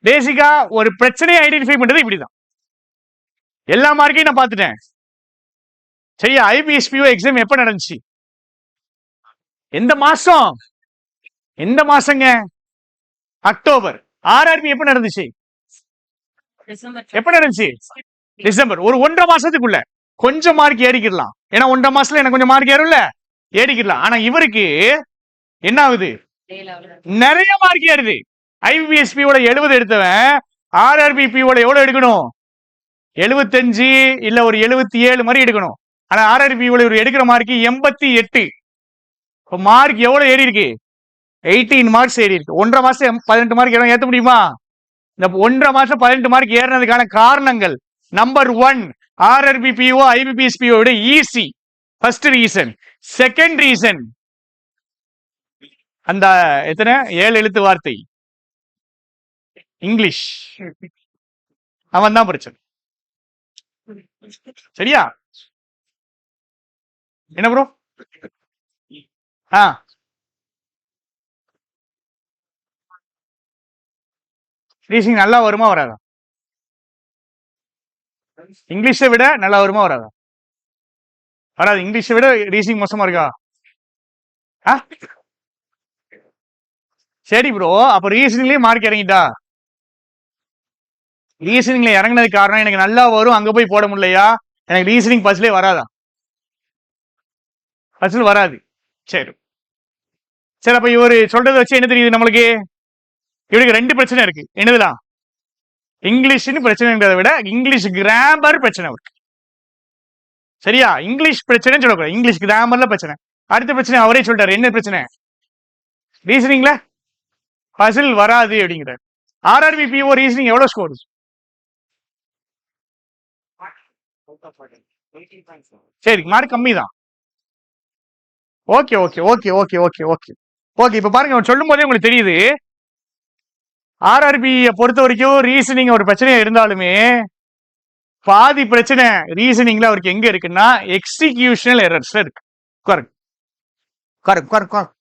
பேசிக்கா ஒரு பிரச்சனையை ஐடென்டிஃபை பண்றது இப்படிதான். எல்லா மார்க்கையும் நான் பார்த்துட்டேன். சரியா? ஐபிஎஸ்பிஓ எக்ஸாம் எப்ப நடந்துச்சு? எந்த மாசம்? எந்த மாசங்க? அக்டோபர். ஆர்ஆர்பி எப்ப நடந்துச்சு? எப்ப நடந்துச்சு? டிசம்பர். ஒரு 1.5 மாசத்துக்குள்ள கொஞ்சம் மார்க் ஏறிக்கிடலாம். ஏன்னா 1.5 மாசத்துல எனக்கு கொஞ்சம் மார்க் ஏறும்ல, ஏறிக்கிடலாம். ஆனா இவருக்கு என்ன ஆகுது? நிறைய மார்க் ஏறுது. ஐபிஎஸ்பியோட 70 எடுத்தவன் ஆர்ஆர்பி பிஓட எவ்வளவு எடுக்கணும்? 75 இல்ல ஒரு 77 மாதிரி எடுக்கணும். ஆனா ஆர்ஆர்பி இவர் எடுக்கிற மார்க் 88. மார்க் எவ்வளவு ஏறி இருக்கு? 18 மார்க்ஸ் ஏறி இருக்கு. 1.5 மாசம் 18 மார்க் ஏற்ற முடியுமா? இந்த 1.5 மாசம் 18 மார்க் ஏறினதுக்கான காரணங்கள் number 1, RRB PO IBPS PO விட easy. First reason. Second reason, அந்த எத்தனை 7 எழுத்து வார்த்தை இங்கிலீஷ், அவன் தான் பிரச்சனை. சரியா? என்ன ப்ரோ? ரீசனிங் நல்லா வருமா வராதா? இங்கிலீஷை விட நல்லா வருமா வராதா? வராது. இங்கிலீஷை விட ரீசனிங் மோசமா இருக்கா? சரி ப்ரோ, அப்ப ரீசனிங்லயே மார்க் இறங்கிட்டா? ரீசனிங்ல இறங்கினது காரணம் எனக்கு நல்லா வரும், அங்க போய் போட முடியலையா? எனக்கு ரீசனிங் பஸ்லயே வராதா? பஸ்ல வராது. சரி சரி, அப்ப இவரு சொல்றதை வச்சு என்ன தெரியுது நம்மளுக்கு? இவருக்கு 2 பிரச்சனை இருக்கு. என்னதுலாம்? இங்கிலீஷ்னு பிரச்சனைன்றதை விட இங்கிலீஷ் கிராமர் பிரச்சனை இருக்கு. சரியா? இங்கிலீஷ் பிரச்சனைன்னு சொல்லக்கூடாது, இங்கிலீஷ் கிராமர்ல பிரச்சனை. அடுத்த பிரச்சனை அவரே சொல்றாரு. என்ன பிரச்சனை? ரீசனிங்ல பசில் வராது அப்படிங்கிறார். ஆர்ஆர்பி பிஓ ரீசனிங் எவ்வளவு ஸ்கோர்? சரி, மார்க் கம்மி தான். Okay okay okay okay okay okay okay. இப்ப பாருங்க, சொல்லும் போதே உங்களுக்கு தெரியுது ஆர்ஆர்பியை பொறுத்த வரைக்கும் ரீசனிங் ஒரு பிரச்சனையா இருந்தாலுமே பாதி பிரச்சனை ரீசனிங்ல அவருக்கு எங்க இருக்குன்னா எக்ஸிகியூஷனல் எரர்ஸ்ல இருக்கு. Correct correct correct correct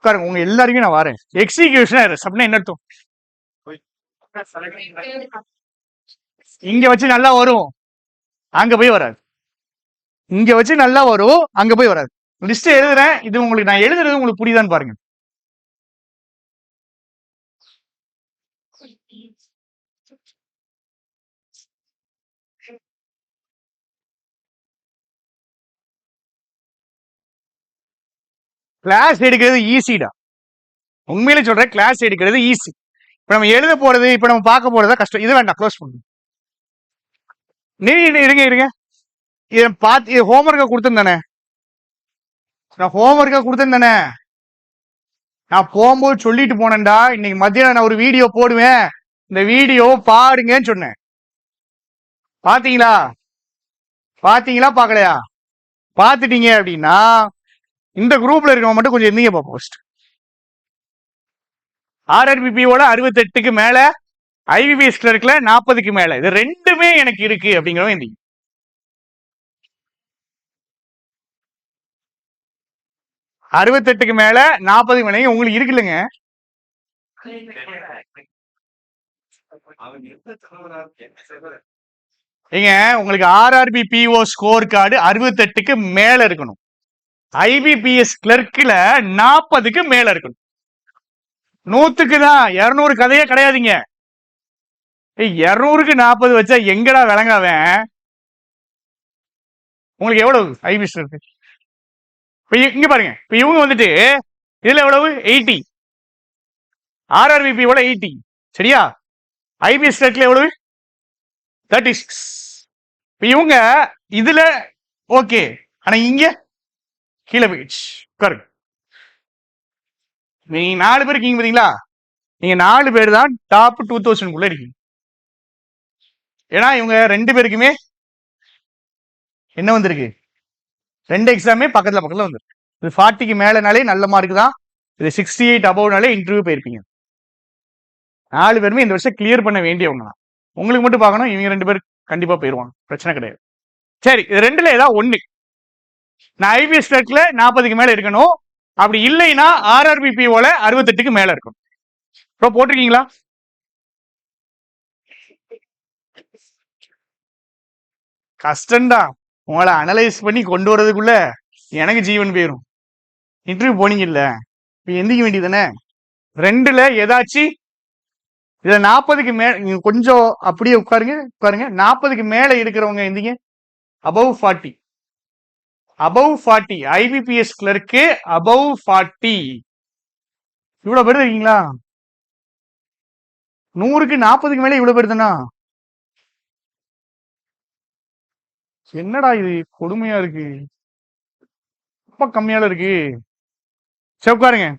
correct. உங்க எல்லாருக்கும் நான் வரேன். எக்ஸிகியூஷனல் எரர்ஸ் அப்படின்னா என்ன அர்த்தம்? இங்க வச்சு நல்லா வரும், அங்க போய் வராது. இங்க வச்சு நல்லா வரும், அங்க போய் வராது. லிஸ்ட் எழுதுறேன், இது உங்களுக்கு நான் எழுதுறது உங்களுக்கு புரியுதான்னு பாருங்க. கிளாஸ் எடுக்கிறது ஈஸிடா, உண்மையில சொல்றேன். கிளாஸ் எடுக்கிறது ஈஸி. இப்ப நம்ம எழுத போறது, இப்ப நம்ம பார்க்க போறதா கஷ்டம். இது வேண்டாம், க்ளோஸ் பண்ணுங்க. இருங்க இருங்க, இதை பார்த்து ஹோம்ஒர்க்கை கொடுத்துருந்தானே, நான் ஹோம்ஒர்க்கை கொடுத்துருந்தானே, நான் போகும்போது சொல்லிட்டு போனேன்டா, இன்னைக்கு மத்தியானம் நான் ஒரு வீடியோ போடுவேன், இந்த வீடியோ பாருங்கன்னு சொன்னேன். பாத்தீங்களா? பாத்தீங்களா? பாக்கலையா? பாத்துட்டீங்க அப்படின்னா இந்த குரூப்ல இருக்கவங்க மட்டும் கொஞ்சம் இருந்தீங்க பாப்போம். ஃபர்ஸ்ட் ஆர்ஆர்பிபியோட 68க்கு மேல, ஐபிபிஎஸ் கிளர்க்ல 40க்கு மேல, இது ரெண்டுமே எனக்கு இருக்கு அப்படிங்கிறவங்க இந்த 68க்கு மேல 40க்கு மேல உங்களுக்கு இருக்கு இல்லைங்க? ஏங்க, உங்களுக்கு ஆர்ஆர்பி பிஓ ஸ்கோர் கார்டு 68க்கு மேல இருக்கணும். ஐபிபிஎஸ் கிளர்க்ல 40க்கு மேல இருக்கணும். 100க்கு தான், 200 கதையே கிடையாதுங்க. 200க்கு 40 வச்சா எங்கடா விளங்காவன்? உங்களுக்கு எவ்வளவு ஐபிஎஸ் இருக்கு? இங்க பாருங்க, இப்ப இவங்க வந்துட்டு இதுல எவ்வளவு? 80. ஆர்ஆர்பிபியோட 80. சரியா? ஐபிஎஸ் கிளர்க்ல எவ்வளவு? 36. இப்ப இவங்க இதுல ஓகே, ஆனா இங்க கீழே போயிடுச்சு. கரெக்ட். நீங்க 4 பேர் இருக்கீங்க பாத்தீங்களா? நீங்க 4 பேர் தான் டாப் 2000 இருக்கீங்க. ஏன்னா இவங்க 2 பேருக்குமே என்ன வந்திருக்கு? 2 எக்ஸாமே பக்கத்துல பக்கத்துல வந்திருக்கு. இது 40க்கு மேலனாலே நல்ல மார்க் தான். இது 68 அபவ்னாலே இன்டர்வியூ போயிருப்பீங்க. 4 பேருமே இந்த வருஷம் கிளியர் பண்ண வேண்டியவங்க தான். உங்களுக்கு மட்டும் பார்க்கணும், இவங்க 2 பேர் கண்டிப்பா போயிருவாங்க, பிரச்சனை கிடையாது. சரி, இது 2ல ஏதாவது ஒண்ணு. நான் ஐபிஎஸ் கிளர்க்ல 40க்கு மேல இருக்கணும், அப்படி இல்லைன்னா ஆர்ஆர்பிபிஓல 68க்கு மேல இருக்கணும். இப்போ போட்டிருக்கீங்களா? கஷ்டம்டா. உங்களை அனலைஸ் பண்ணி கொண்டு வர்றதுக்குள்ள எனக்கு ஜீவன் போயிரும். இன்டர்வியூ போனீங்கல்ல, இப்ப எந்திக்க வேண்டியதானே. 2ல ஏதாச்சும் இதுல 40க்கு மேல நீங்க கொஞ்சம் அப்படியே உட்காருங்க உட்காருங்க. 40க்கு மேல இருக்கிறவங்க எந்திங்க. above 40 IBPS கிளர்க்கு above 40 இவ்வளவு பேர் இருக்கீங்களா? 100க்கு 40க்கு மேல இவ்வளவு பேர் தானா? என்னடா இது கொடுமையா இருக்கு, ரொம்ப கம்மியால இருக்கு. சரி உட்காருங்க.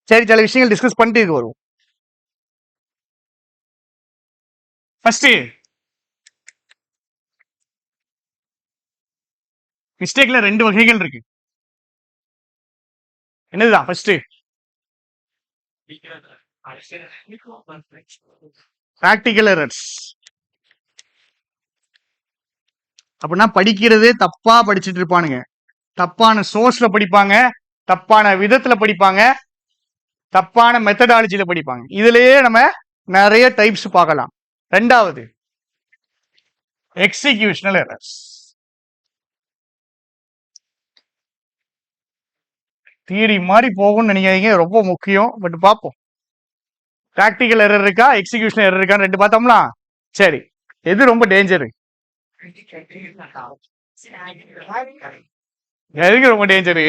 சரி, சில விஷயங்கள் டிஸ்கஸ் பண்ணிட்டு இது வரும். ஃபர்ஸ்ட் மிஸ்டேக்ல 2 வகைகள் இருக்கு. என்னதுதான் ஃபர்ஸ்ட் பிராக்டிக்கல் எரர்ஸ். அப்படின்னா படிக்கிறதே தப்பா படிச்சுட்டு இருப்பானுங்க, தப்பான சோர்ஸ்ல படிப்பாங்க, தப்பான விதத்துல படிப்பாங்க, தப்பான மெத்தடாலஜில படிப்பாங்க. இதுலயே நம்ம நிறைய டைப்ஸ் பார்க்கலாம். 2வது எக்ஸிகியூஷனல் எரர்ஸ். தியரி மாதிரி போகும்னு நினைக்காதீங்க, ரொம்ப முக்கியம். பட் பார்ப்போம். பிராக்டிக்கல் எரர் இருக்கா, எக்ஸிகியூஷன் எரர் இருக்கான்னு 2 பார்த்தோம்னா, சரி எது ரொம்ப டேஞ்சரு? எதுக்கு ரொம்ப டேஞ்சரு?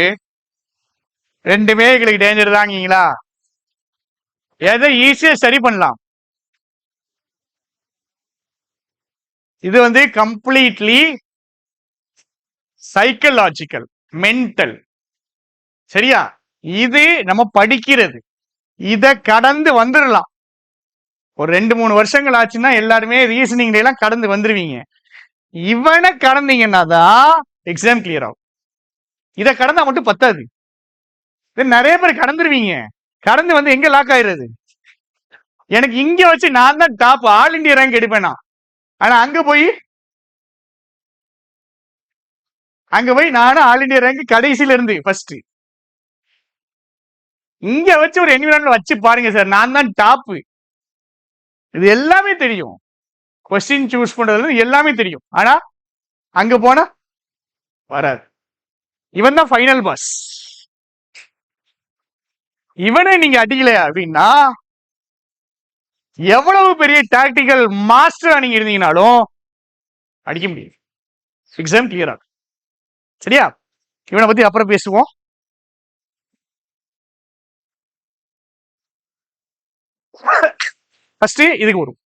2மே எங்களுக்கு டேஞ்சர் தாங்கீங்களா? எதை ஈஸியா சரி பண்ணலாம்? இது வந்து கம்ப்ளீட்லி சைக்கலாஜிக்கல், மென்டல். சரியா? இது நம்ம படிக்கிறது, இத கடந்து வந்துடலாம். ஒரு 2-3 வருஷங்கள் ஆச்சுன்னா எல்லாருமே ரீசனிங் எல்லாம் கடந்து வந்துருவீங்க. இவனை கடந்தீங்கன்னா தான் எக்ஸாம் கிளியர் ஆகும். இதை கடந்தா மட்டும் பத்தாது. நிறைய பேர் கடந்துருவீங்க, கடந்து வந்து எங்க லாக் ஆயிடுறது. எனக்கு இங்க வச்சு நான் தான் டாப், ஆல் இண்டியா ரேங்க் எடுப்பேனா, ஆனா அங்க போய் நானும் ஆல் இண்டியா ரேங்க் கடைசியில இருந்து ஃபர்ஸ்ட். இங்க வச்சு ஒரு என்விரான்மெண்ட் வச்சு பாருங்க சார், நான் தான் டாப். இது எல்லாமே தெரியும், கொஸ்டின் சூஸ் பண்றது எல்லாமே தெரியும். ஆனா அங்க போனா வராது. இவன் தான் ஃபைனல் பாஸ். இவனை நீங்க அடிக்கல அப்படின்னா எவ்வளவு பெரிய டாக்டிக்கல் மாஸ்டரா நீங்க இருந்தீங்கனாலும் அடிக்க முடியாது, எக்ஸாம் கிளியர் ஆகும். சரியா? இவனை பத்தி அப்புறம் பேசுவோம். ஃபர்ஸ்ட் இதுக்கு வரும்.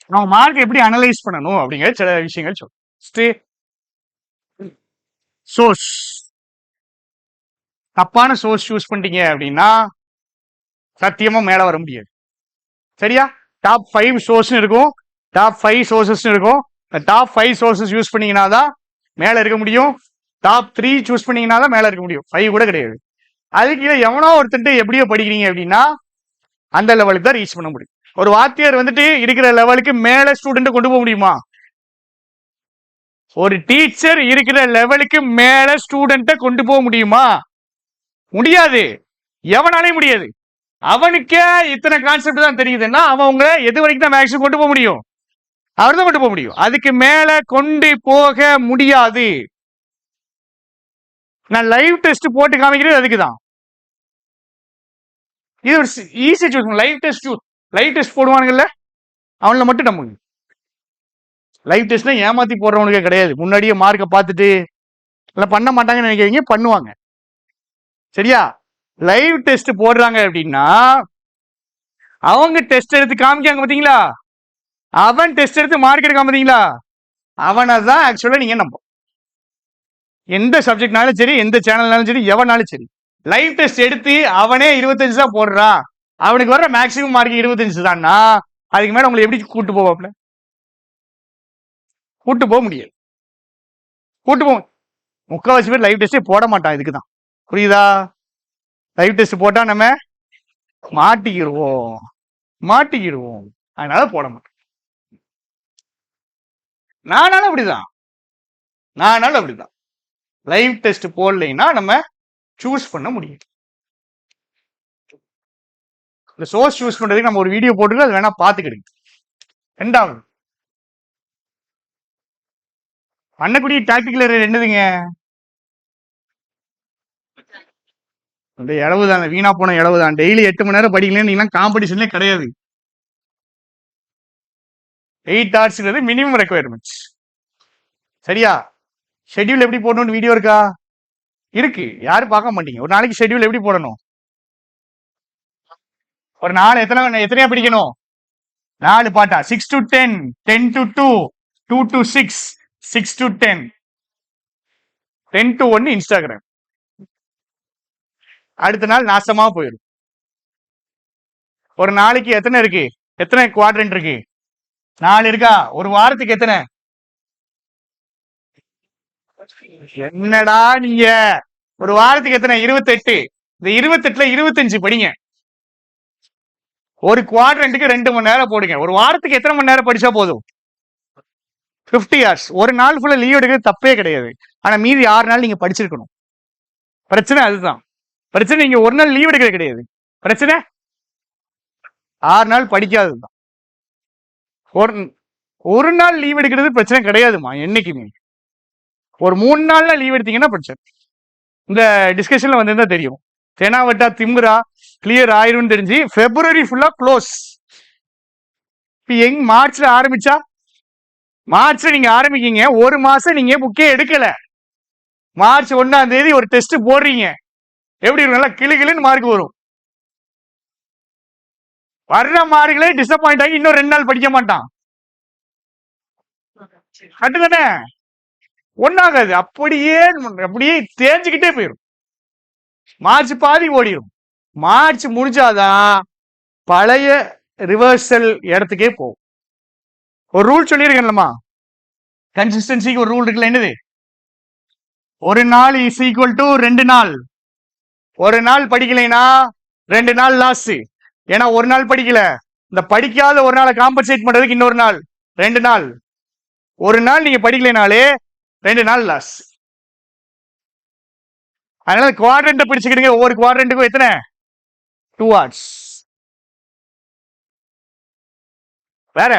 நம்ம மார்க் எப்படி அனலைஸ் பண்ணணும் அப்படிங்கிற சில விஷயங்கள் சொல்றேன். சோர்ஸ், தப்பான சோர்ஸ் யூஸ் பண்ணிட்டீங்க அப்படின்னா சத்தியமா மேல வர முடியாது. சரியா? டாப் 5 சோர்ஸ் இருக்கும், டாப் 5 சோர்சஸ் இருக்கும். டாப் 5 சோர்சஸ் யூஸ் பண்ணீங்கன்னா தான் மேல இருக்க முடியும். டாப் 3 சூஸ் பண்ணீங்கன்னா தான் மேல இருக்க முடியும், 5 கூட கிடையாது. அதுக்கு எவனோ ஒருத்தன்ட்டு எப்படியோ படிக்கிறீங்க அப்படின்னா அந்த லெவலுக்கு தான் ரீச் பண்ண முடியும். ஒரு வாத்தியார் வந்துட்டு இருக்கிற லெவலுக்கு மேல ஸ்டூடெண்ட் கொண்டு போக முடியுமா? ஒரு டீச்சர் இருக்கிற லெவலுக்கு மேல ஸ்டூடெண்ட்டை கொண்டு போக முடியுமா? முடியாது, எவனாலையும் முடியாது. அவனுக்கே இத்தனை கான்செப்ட் தான் தெரியுதுன்னா அவன் உங்களை எது வரைக்கும் தான் மேக்ஸிமம் கொண்டு போக முடியும்? அவர் தான் கொண்டு போக முடியும், அதுக்கு மேல கொண்டு போக முடியாது. நான் லைவ் டெஸ்ட் போட்டு காமிக்கிறது அதுக்கு தான். இது ஒரு ஈஸி சூஸ். லைவ் டெஸ்ட் போடுவானுங்கல்ல, அவங்கள மட்டும் நம்புங்க. லைவ் டெஸ்ட்னா ஏமாத்தி போடுறவனுக்கே கிடையாது. முன்னாடியே மார்க்கை பார்த்துட்டு எல்லாம் பண்ண மாட்டாங்கன்னு நினைக்கிறீங்க, பண்ணுவாங்க. சரியா? லைவ் டெஸ்ட் போடுறாங்க அப்படின்னா அவங்க டெஸ்ட் எடுத்து காமிக்காங்க பாத்தீங்களா, அவன் டெஸ்ட் எடுத்து மார்க் எடுக்காம பாத்தீங்களா, அவனை தான் ஆக்சுவலா நீங்க நம்ப. எந்த சப்ஜெக்ட்னாலும் சரி, எந்த சேனல்னாலும் சரி, எவனாலும் சரி, லைவ் டெஸ்ட் எடுத்து அவனே 25 தான் போடுறான், அவனுக்கு வர மேக்சிமம் மார்க் 25 தான்னா அதுக்கு மேல உங்களை எப்படி கூட்டு போவாப்ல? கூட்டு போக முடியாது. முக்கால்வாசி பேர் லைவ் டெஸ்டே போட மாட்டான். இதுக்குதான், புரியுதா? லைவ் டெஸ்ட் போட்டா நம்ம மாட்டிக்கிடுவோம், அதனால போட மாட்டோம். நானாலும் அப்படிதான். லைவ் டெஸ்ட் போடலைன்னா நம்ம சூஸ் பண்ண முடியும். இந்த சோர்ஸ் சூஸ் பண்றதுக்கு நம்ம ஒரு வீடியோ போட்டுருக்கு, அது வேணா பாத்துக்கிடுங்க. ரெண்டாவது பண்ணக்கூடிய டாக்டிக்கல் என்னதுங்க? அந்த இளவு தான், வீணா போன இளவு தான். டெய்லி 8 மணி நேரம் படிக்கலன்னு நீங்க காம்படிஷன்லேயே கிடையாது. 8 hours மினிமம் ரெக்குவயர்மெண்ட்ஸ். சரியா? ஷெட்யூல் எப்படி போடணும்னு வீடியோ இருக்கா? இருக்கு, யாரும் பார்க்க மாட்டீங்க. ஒரு நாளைக்கு ஷெட்யூல் எப்படி போடணும்? ஒரு நாள் எத்தனையா பிடிக்கணும்? 4 பாட்டா? 6 to 10, 10 to 2, 2 to 6, 6 to 10, 10 to 1 Instagram. அடுத்த நாள் நாசமா போயிடும். ஒரு நாளைக்கு எத்தனை இருக்கு? எத்தனை குவாட்ரண்ட் இருக்கு? 4 இருக்கா? ஒரு வாரத்துக்கு எத்தனை? என்னடா நீங்க, ஒரு வாரத்துக்கு எத்தனை? 28. இந்த 28ல 25 படிங்க. ஒரு குவாட்ரண்ட்டுக்கு 2 மணி நேரம் போடுங்க. ஒரு வாரத்துக்கு எத்தனை மணி நேரம் படிச்சா போதும்? 50 hours. ஒரு நாள் ஃபுல்லா லீவ் எடுக்கிறது தப்பே கிடையாது. ஆனா மீதி 6 நாள் நீங்க படிச்சிருக்கணும். பிரச்சனை அதுதான். பிரச்சனை நீங்க ஒரு நாள் லீவ் எடுக்கிறது கிடையாது. பிரச்சனை 6 நாள் படிக்காததுதான். ஒரு நாள் லீவ் எடுக்கிறது பிரச்சனை கிடையாதுமா என்னைக்குமே. ஒரு 3 நாள்ல லீவ் எடுத்தீங்கன்னா பிரச்சனை. இந்த டிஸ்கஷன்ல வந்திருந்தா தெரியும். தெனாவட்டா திமுறா கிளியர் ஆயிரும் தெரிஞ்சு பிப்ரவரி ஃபுல்லா க்ளோஸ். இப்ப மார்ச்ல ஆரம்பிச்சா, மார்ச்ல நீங்க ஆரம்பிக்கீங்க, ஒரு மாசம் நீங்க புக்கே எடுக்கல. மார்ச் 1ஆம் தேதி ஒரு டெஸ்ட் போடுறீங்க, எப்படி இருக்கும்? நல்லா கிளு கிளுன்னு மார்க் வரும். வர்ற மார்க்களே டிசப்பாயிண்ட் ஆகி இன்னும் 2 நாள் படிக்க மாட்டான். கட்டுதானே? ஒன்னாகாது. அப்படியே தேஞ்சுக்கிட்டே போயிடும். மார்ச் பாதி ஓடிடும். மார்ச் முடிஞ்சாதான் பழைய ரிவர்சல் இடத்துக்கே போகும். ஒரு ரூல் சொல்லியிருக்கேன்லமா, கன்சிஸ்டன்சிக்கு ஒரு ரூல் இருக்குல்ல, என்னது? ஒரு நாள் இஸ் ஈக்குவல் டு 2 நாள். ஒரு நாள் படிக்கலைன்னா 2 நாள் லாஸ். ஏன்னா ஒரு நாள் படிக்கல, இந்த படிக்காத ஒரு நாளை காம்பன்சேட் பண்றதுக்கு இன்னொரு நாள், 2 நாள். ஒரு நாள் நீங்க படிக்கலைனாலே 2 நாள் லாஸ். அதனால குவாட்ரண்ட பிடிச்சுக்கிடுங்க. ஒவ்வொரு குவாட்ரண்ட்டுக்கும் எத்தனை? 2 hours. வேற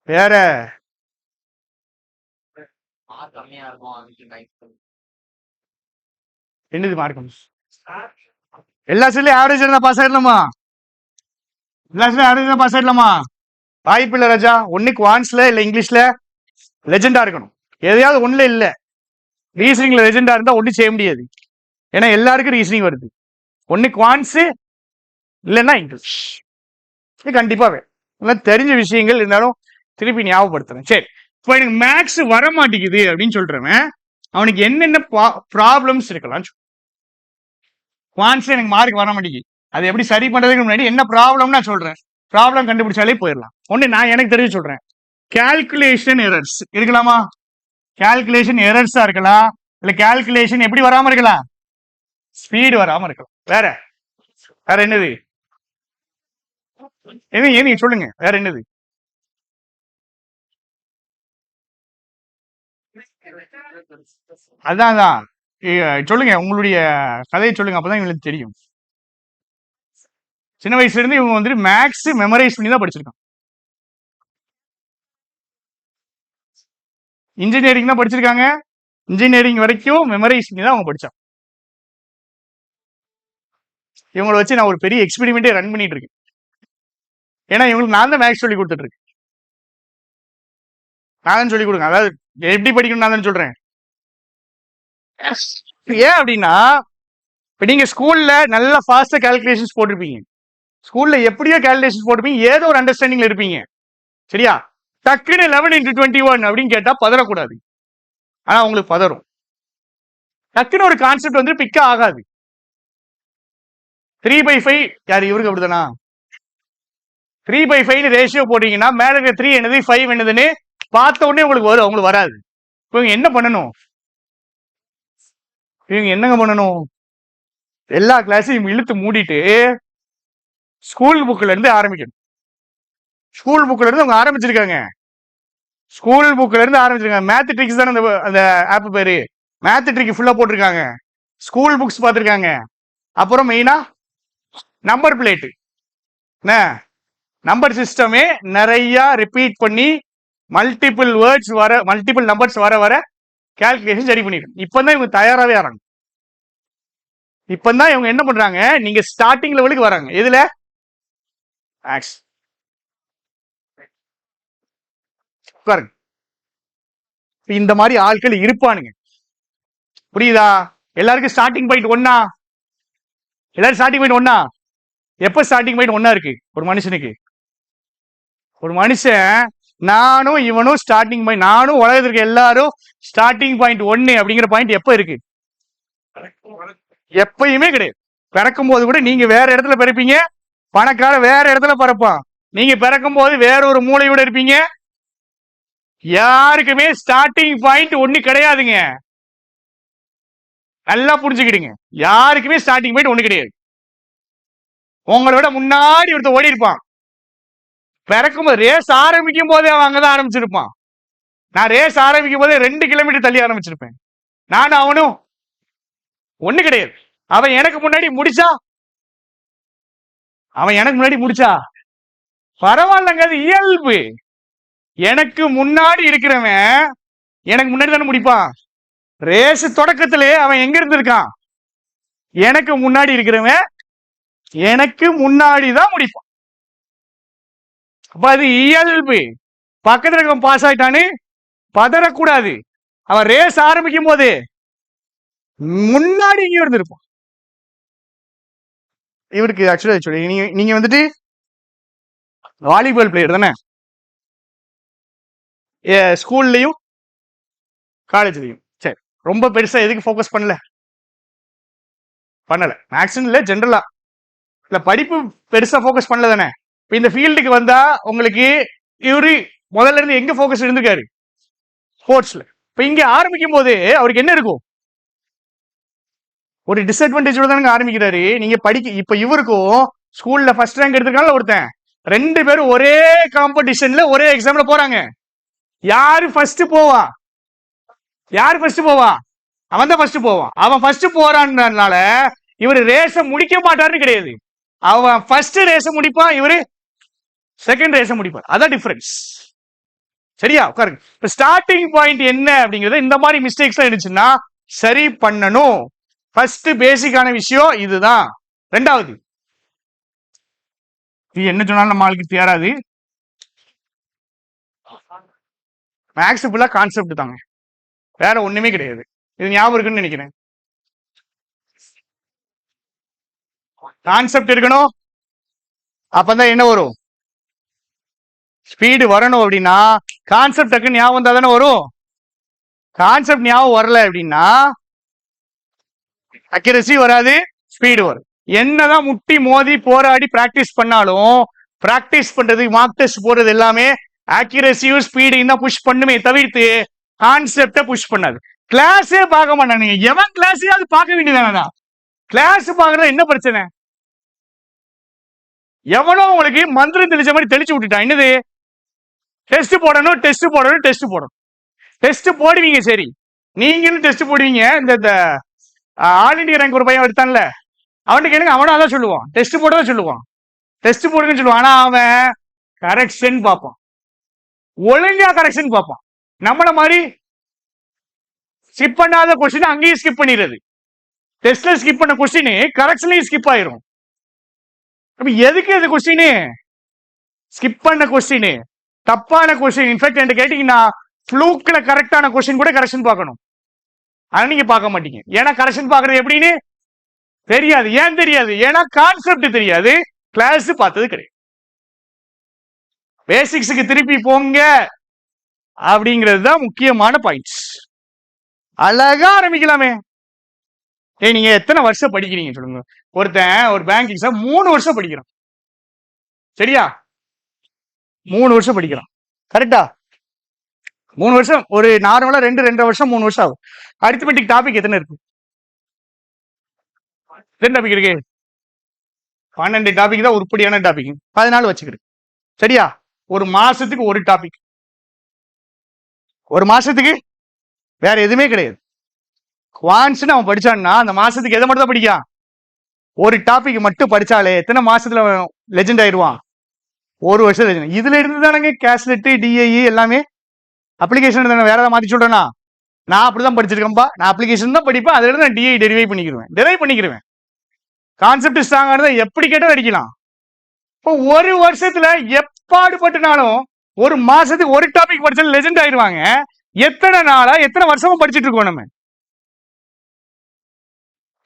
வேற என்னது மார்க்கம்? எல்லா செல்லையும் ஆவரேஜ் இருந்தா பாஸ் ஆயிடலாமா? எல்லா செல்லையும் ஆவரேஜ் இருந்தா பாஸ் ஆயிடலாமா? வாய்ப்பு இல்ல ராஜா. ஒன்னு குவான்ஸ்ல இல்ல இங்கிலீஷ்ல லெஜெண்டா இருக்கணும். எதையாவது ஒண்ணுல இல்ல. ரீசனிங்ல லெஜெண்டா இருந்தா ஒன்னும் செய்ய முடியாது. ஏன்னா எல்லாருக்கும் ரீசனிங் வருது. ஒன்னு குவான்ஸ் இல்லைன்னா இங்கிலீஷ். இது கண்டிப்பா வேணும். தெரிஞ்ச விஷயங்கள் இருந்தாலும் திருப்பி ஞாபகப்படுத்துறேன். சரி, இப்போ எனக்கு மேக்ஸ் வர மாட்டேங்குது அப்படின்னு சொல்றவன் அவனுக்கு என்னென்ன ப்ராப்ளம்ஸ் இருக்கலாம்? குவான்ஸ்ல எனக்கு மார்க் வர மாட்டேங்குது, அது எப்படி சரி பண்றதுக்கு முன்னாடி என்ன ப்ராப்ளம் நான் சொல்றேன். ப்ராப்ளம் கண்டுபிடிச்சாலே போயிடலாம். ஒண்ணு நான் எனக்கு தெரிஞ்சு சொல்றேன், கால்குலேஷன் எரர்ஸ் இருக்கலாமா? கால்குலேஷன் எரர்ஸா இருக்கலாம், இல்ல கால்குலேஷன் எப்படி வராம இருக்கலாம்? ஸ்பீடு வராம இருக்கலாம். வேற வேற என்னது? நீங்க சொல்லுங்க, வேற என்னது? அதான் சொல்லுங்க, உங்களுடைய கதையை சொல்லுங்க, அப்பதான் இவங்களுக்கு தெரியும். சின்ன வயசுல இருந்து இவங்க வந்துட்டு மேக்ஸ் மெமரைஸ் பண்ணி தான் படிச்சிருக்காங்க. இன்ஜினியரிங் தான் படிச்சிருக்காங்க, இன்ஜினியரிங் வரைக்கும் மெமரைஸ் பண்ணி தான் அவங்க படிச்சாங்க. இவங்களை வச்சு நான் ஒரு பெரிய எக்ஸ்பெரிமெண்டே ரன் பண்ணிட்டு இருக்கேன். ஏன்னா இவங்களுக்கு நான் தான் மேக்ஸ் சொல்லி கொடுத்துட்டு இருக்கேன். நான் தான் சொல்லி கொடுங்க, அதாவது எப்படி படிக்கணும் நான் தான் சொல்றேன். ஏன் அப்படின்னா, இப்ப நீங்க ஸ்கூல்ல நல்லா ஃபாஸ்டா கால்குலேஷன்ஸ் போட்டிருப்பீங்க, ஸ்கூல்ல எப்படியோ கால்குலேஷன்ஸ் போட்டிருப்பீங்க, ஏதோ ஒரு அண்டர்ஸ்டாண்டிங்ல இருப்பீங்க. சரியா? டக்குன்னு 11 into 21 அப்படின்னு கேட்டா பதறக்கூடாது. ஆனா உங்களுக்கு பதறும். டக்குன்னு ஒரு கான்செப்ட் வந்து பிக் ஆகாது. 3/5 யாரு? இவருக்கு அப்படிதானா? 3/5 ரேஷியோ போட்டீங்கன்னா மேல இருக்க 3 என்னது 5 என்னதுன்னு பார்த்த உடனே உங்களுக்கு வரும், அவங்களுக்கு வராது. இவங்க என்ன பண்ணணும்? இவங்க என்னங்க பண்ணணும்? எல்லா கிளாஸையும் இழுத்து மூடிட்டு ஸ்கூல் புக்ல இருந்து ஆரம்பிக்கணும். ஸ்கூல் புக்ல இருந்து அவங்க ஆரம்பிச்சிருக்காங்க. ஸ்கூல் புக்ல இருந்து ஆரம்பிச்சிருக்காங்க. மேத் ட்ரிக்ஸ் தானே அந்த ஆப் பேரு. மேத் ட்ரிக் ஃபுல்லா போட்டிருக்காங்க. ஸ்கூல் புக்ஸ் பார்த்துருக்காங்க. அப்புறம் மெயினா நம்பர் பிளேட், என்ன நம்பர் சிஸ்டமே நிறைய ரிப்பீட் பண்ணி மல்டிபிள் வேர்ட்ஸ் வர, மல்டிபிள் நம்பர்ஸ் வர வர கால்குலேஷன் ரெடி பண்ணிடும். இப்பதான் இவங்க தயாராகவே ஆறாங்க. இப்பதான் இவங்க என்ன பண்றாங்க, நீங்க ஸ்டார்டிங் லெவலுக்கு வராங்க. எதுல? மேக்ஸ். இந்த மாதிரி ஆட்கள் இருப்பானுங்க. புரியுதா? எல்லாருக்கும் ஸ்டார்டிங் பாயிண்ட் ஒன்னா? எல்லாரும் ஸ்டார்டிங் பாயிண்ட் ஒன்னா? எப்ப ஸ்டார்டிங் பாயிண்ட் ஒன்னா இருக்கு ஒரு மனுஷனுக்கு? ஒரு மனுஷன் நானும் இவனும் ஸ்டார்டிங் பாயிண்ட், நானும் உலகத்திற்கு எல்லாரும் ஸ்டார்டிங் பாயிண்ட் ஒன்னு அப்படிங்கிற பாயிண்ட் எப்ப இருக்கு? எப்பயுமே கிடையாது. பிறக்கும் போது கூட நீங்க வேற இடத்துல பிறப்பீங்க, பணக்கார வேற இடத்துல பிறப்பான். நீங்க பிறக்கும் போது வேற ஒரு மூளையோட இருப்பீங்க. யாருக்குமே ஸ்டார்டிங் பாயிண்ட் ஒண்ணு கிடையாதுங்க. நல்லா புரிஞ்சுக்கிடுங்க. யாருக்குமே ஸ்டார்டிங் பாயிண்ட் ஒண்ணு கிடையாது. உங்களோட முன்னாடி ஒருத்தர் ஓடி இருப்பான். பிறக்கும் போது ரேஸ் ஆரம்பிக்கும் போதே அவன் அங்கதான் ஆரம்பிச்சிருப்பான். நான் ரேஸ் ஆரம்பிக்கும் போதே 2 கிலோமீட்டர் தள்ளி ஆரம்பிச்சிருப்பேன். நானும் அவனும் ஒண்ணு கிடையாது. அவன் எனக்கு முன்னாடி முடிச்சா, பரவாயில்லங்க, அது இயல்பு. எனக்கு முன்னாடி இருக்கிறவன் எனக்கு முன்னாடி தானே முடிப்பான். ரேஸ் தொடக்கத்திலே அவன் எங்க இருந்திருக்கான்? எனக்கு முன்னாடி இருக்கிறவன் எனக்கு முன்னாடி தான் முடிப்பான். அப்ப அது இயல்பு. பக்கத்துல இருக்கவன் பாஸ் ஆயிட்டான்னு பதறக்கூடாது. அவன் ரேஸ் ஆரம்பிக்கும் போது முன்னாடி இங்க இருந்திருப்பான். இவருக்கு ஆக்சுவலா நீங்க வந்துட்டு வாலிபால் பிளேயர் தானே? ஸ்கூல்லையும் காலேஜ்லயும். சரி, ரொம்ப பெருசா எதுக்கு ஃபோக்கஸ் பண்ணல? மேக்ஸ் இல்ல, ஜென்ரலா இல்ல, படிப்பு பெருசா ஃபோக்கஸ் பண்ணல தானே? இப்ப இந்த ஃபீல்டுக்கு வந்தா உங்களுக்கு இவரு முதல்ல இருந்து எங்க ஃபோக்கஸ் இருந்திருக்காரு? ஸ்போர்ட்ஸ்ல. இப்ப இங்க ஆரம்பிக்கும் போது அவருக்கு என்ன இருக்கும்? ஒரு டிஸ்அட்வான்டேஜோட தானே ஆரம்பிக்கிறாரு. நீங்க இப்ப இவருக்கும் ஸ்கூல்ல ஃபர்ஸ்ட் ரேங்க் எடுத்திருக்காங்க ஒருத்தன், 2 பேரும் ஒரே காம்படிஷன்ல ஒரே எக்ஸாம்ல போறாங்க. யாரு ஃபர்ஸ்ட் போவா? அவன் தான் ஃபர்ஸ்ட் போவான். அவன் ஃபர்ஸ்ட் போறான்றதுனால இவரு ரேஸ முடிக்க மாட்டாருன்னு கிடையாது. அவன் ஃபர்ஸ்ட் ரேஸ முடிப்பான், இவரு செகண்ட் ரேஸ முடிப்பார். அதான் டிஃபரன்ஸ். சரியா? உட்காருங்க. இப்ப ஸ்டார்டிங் பாயிண்ட் என்ன அப்படிங்கறது இந்த மாதிரி மிஸ்டேக்ஸ் இருந்துச்சுன்னா சரி பண்ணணும். ஃபர்ஸ்ட் பேசிக்கான விஷயம் இதுதான். ரெண்டாவது, இது என்ன சொன்னாலும் நம்ம ஆளுக்கு தேராது. மேக்ஸ் ஃபுல்லா கான்செப்ட் தாங்க, வேற ஒண்ணுமே கிடையாது. இது ஞாபகம் இருக்குன்னு நினைக்கிறேன். கான்செப்ட் இருக்கணும், அப்பதான் என்ன வரும்? ஸ்பீடு வரணும். அப்படின்னா கான்செப்ட் டக்கு ஞாபகம் வந்தா தானே வரும். கான்செப்ட் ஞாபகம் வரல அப்படின்னா அக்யூரசி வராது, ஸ்பீடு வரும். என்னதான் முட்டி மோதி போராடி பிராக்டிஸ் பண்ணாலும், பிராக்டிஸ் பண்றது, மார்க் டெஸ்ட் போடுறது எல்லாமே அக்யூரசியும் ஸ்பீடையும் தான் புஷ் பண்ணுமே தவிர்த்து கான்செப்ட புஷ் பண்ணாது. கிளாஸே பார்க்க மாட்டானுங்க. எவன் கிளாஸையாவது பார்க்க வேண்டியதானடா? கிளாஸ் பார்க்கறது என்ன பிரச்சனை? எவனோ உங்களுக்கு மந்திரம் தெளிச்ச மாதிரி தெளிச்சு விட்டுட்டான். என்னது? டெஸ்ட் போடணும், டெஸ்ட் போடணும், டெஸ்ட் போடணும். டெஸ்ட் போடுவீங்க, சரி, நீங்களும் டெஸ்ட் போடுவீங்க. இந்த ஆல் இண்டியா ரேங்க் ஒரு பையன் எடுத்தான்ல, அவன்கிட்ட கேளுங்க, அவனும் அதான் சொல்லுவான், டெஸ்ட் போடவே சொல்லுவான், டெஸ்ட் போடுங்கன்னு சொல்லுவான். ஆனா அவன் கரெக்ஷன் பார்ப்பான், ஒழுங்கா கரெக்ஷன் பார்ப்பான். நம்மள மாதிரி ஸ்கிப் பண்ணாத கொஸ்டின் அங்கேயும் ஸ்கிப் பண்ணிடுறது. டெஸ்ட்ல ஸ்கிப் பண்ண கொஸ்டின் கரெக்ஷன்லயும் ஸ்கிப் ஆயிரும். எதுக்கு இது கொஸ்டின்? ஸ்கிப் பண்ண கொஸ்டின், தப்பான கொஸ்டின். இன்ஃபேக்ட் என்கிட்ட கேட்டீங்கன்னா ஃப்ளூக்ல கரெக்டான கொஸ்டின் கூட கரெக்ஷன் பார்க்கணும். ஆனா நீங்க பார்க்க மாட்டீங்க. ஏன்னா கரெக்ஷன் பார்க்கறது எப்படின்னு தெரியாது. ஏன் தெரியாது? ஏன்னா கான்செப்ட் தெரியாது, கிளாஸ் பார்த்தது கிடையாது. பேசிக்ஸுக்கு திருப்பி போங்க அப்படிங்கிறது தான் முக்கியமான பாயிண்ட்ஸ். அழகா ஆரம்பிக்கலாமே. நீங்க எத்தனை வருஷம் படிக்கிறீங்க சொல்லுங்க? ஒருத்தன் ஒரு பேங்க் எக்ஸாம் 3 வருஷம் படிக்கிறான். சரியா? 3 வருஷம் படிக்கிறான். கரெக்டா? 3 வருஷம். ஒரு நார்மலா 2.5 வருஷம் 3 வருஷம் ஆகும். அரித்மெட்டிக் டாபிக் எத்தனை இருக்கு? எத்தனை டாபிக் இருக்கு? 12 டாபிக் தான் உருப்படியான டாபிக். 14 வச்சுக்கிட்டு. சரியா? ஒரு மாசத்துக்கு ஒரு டாபிக். ஒரு மாசத்துக்கு வேற எதுவுமே கிடையாது. குவான்ஸ்னு அவன் படிச்சான்னா அந்த மாசத்துக்கு எதை மட்டும் தான் படிக்கான்? ஒரு டாபிக் மட்டும் படிச்சாலே எத்தனை மாசத்துல லெஜெண்ட் ஆயிடுவான்? ஒரு வருஷம் லெஜெண்ட். இதுல இருந்து தானங்க கேஸ்லெட், டிஐஇ எல்லாமே அப்ளிகேஷன் வேற ஏதாவது மாத்தி சொல்றேன்னா? நான் அப்படிதான் படிச்சிருக்கேன்பா. நான் அப்ளிகேஷன் தான் படிப்பேன். அதுல இருந்து நான் டிஐ டெரைவ் பண்ணிக்கிருவேன். கான்செப்ட் ஸ்ட்ராங் ஆனதை எப்படி கேட்டாலும் அடிக்கலாம். இப்போ ஒரு வருஷத்துல எப்பாடுபட்டுனாலும் ஒரு மாசத்துக்கு ஒரு டாபிக் படிச்சாலும் லெஜெண்ட் ஆயிடுவாங்க. எத்தனை நாளா எத்தனை வருஷமா படிச்சுட்டு இருக்கோம் நம்ம?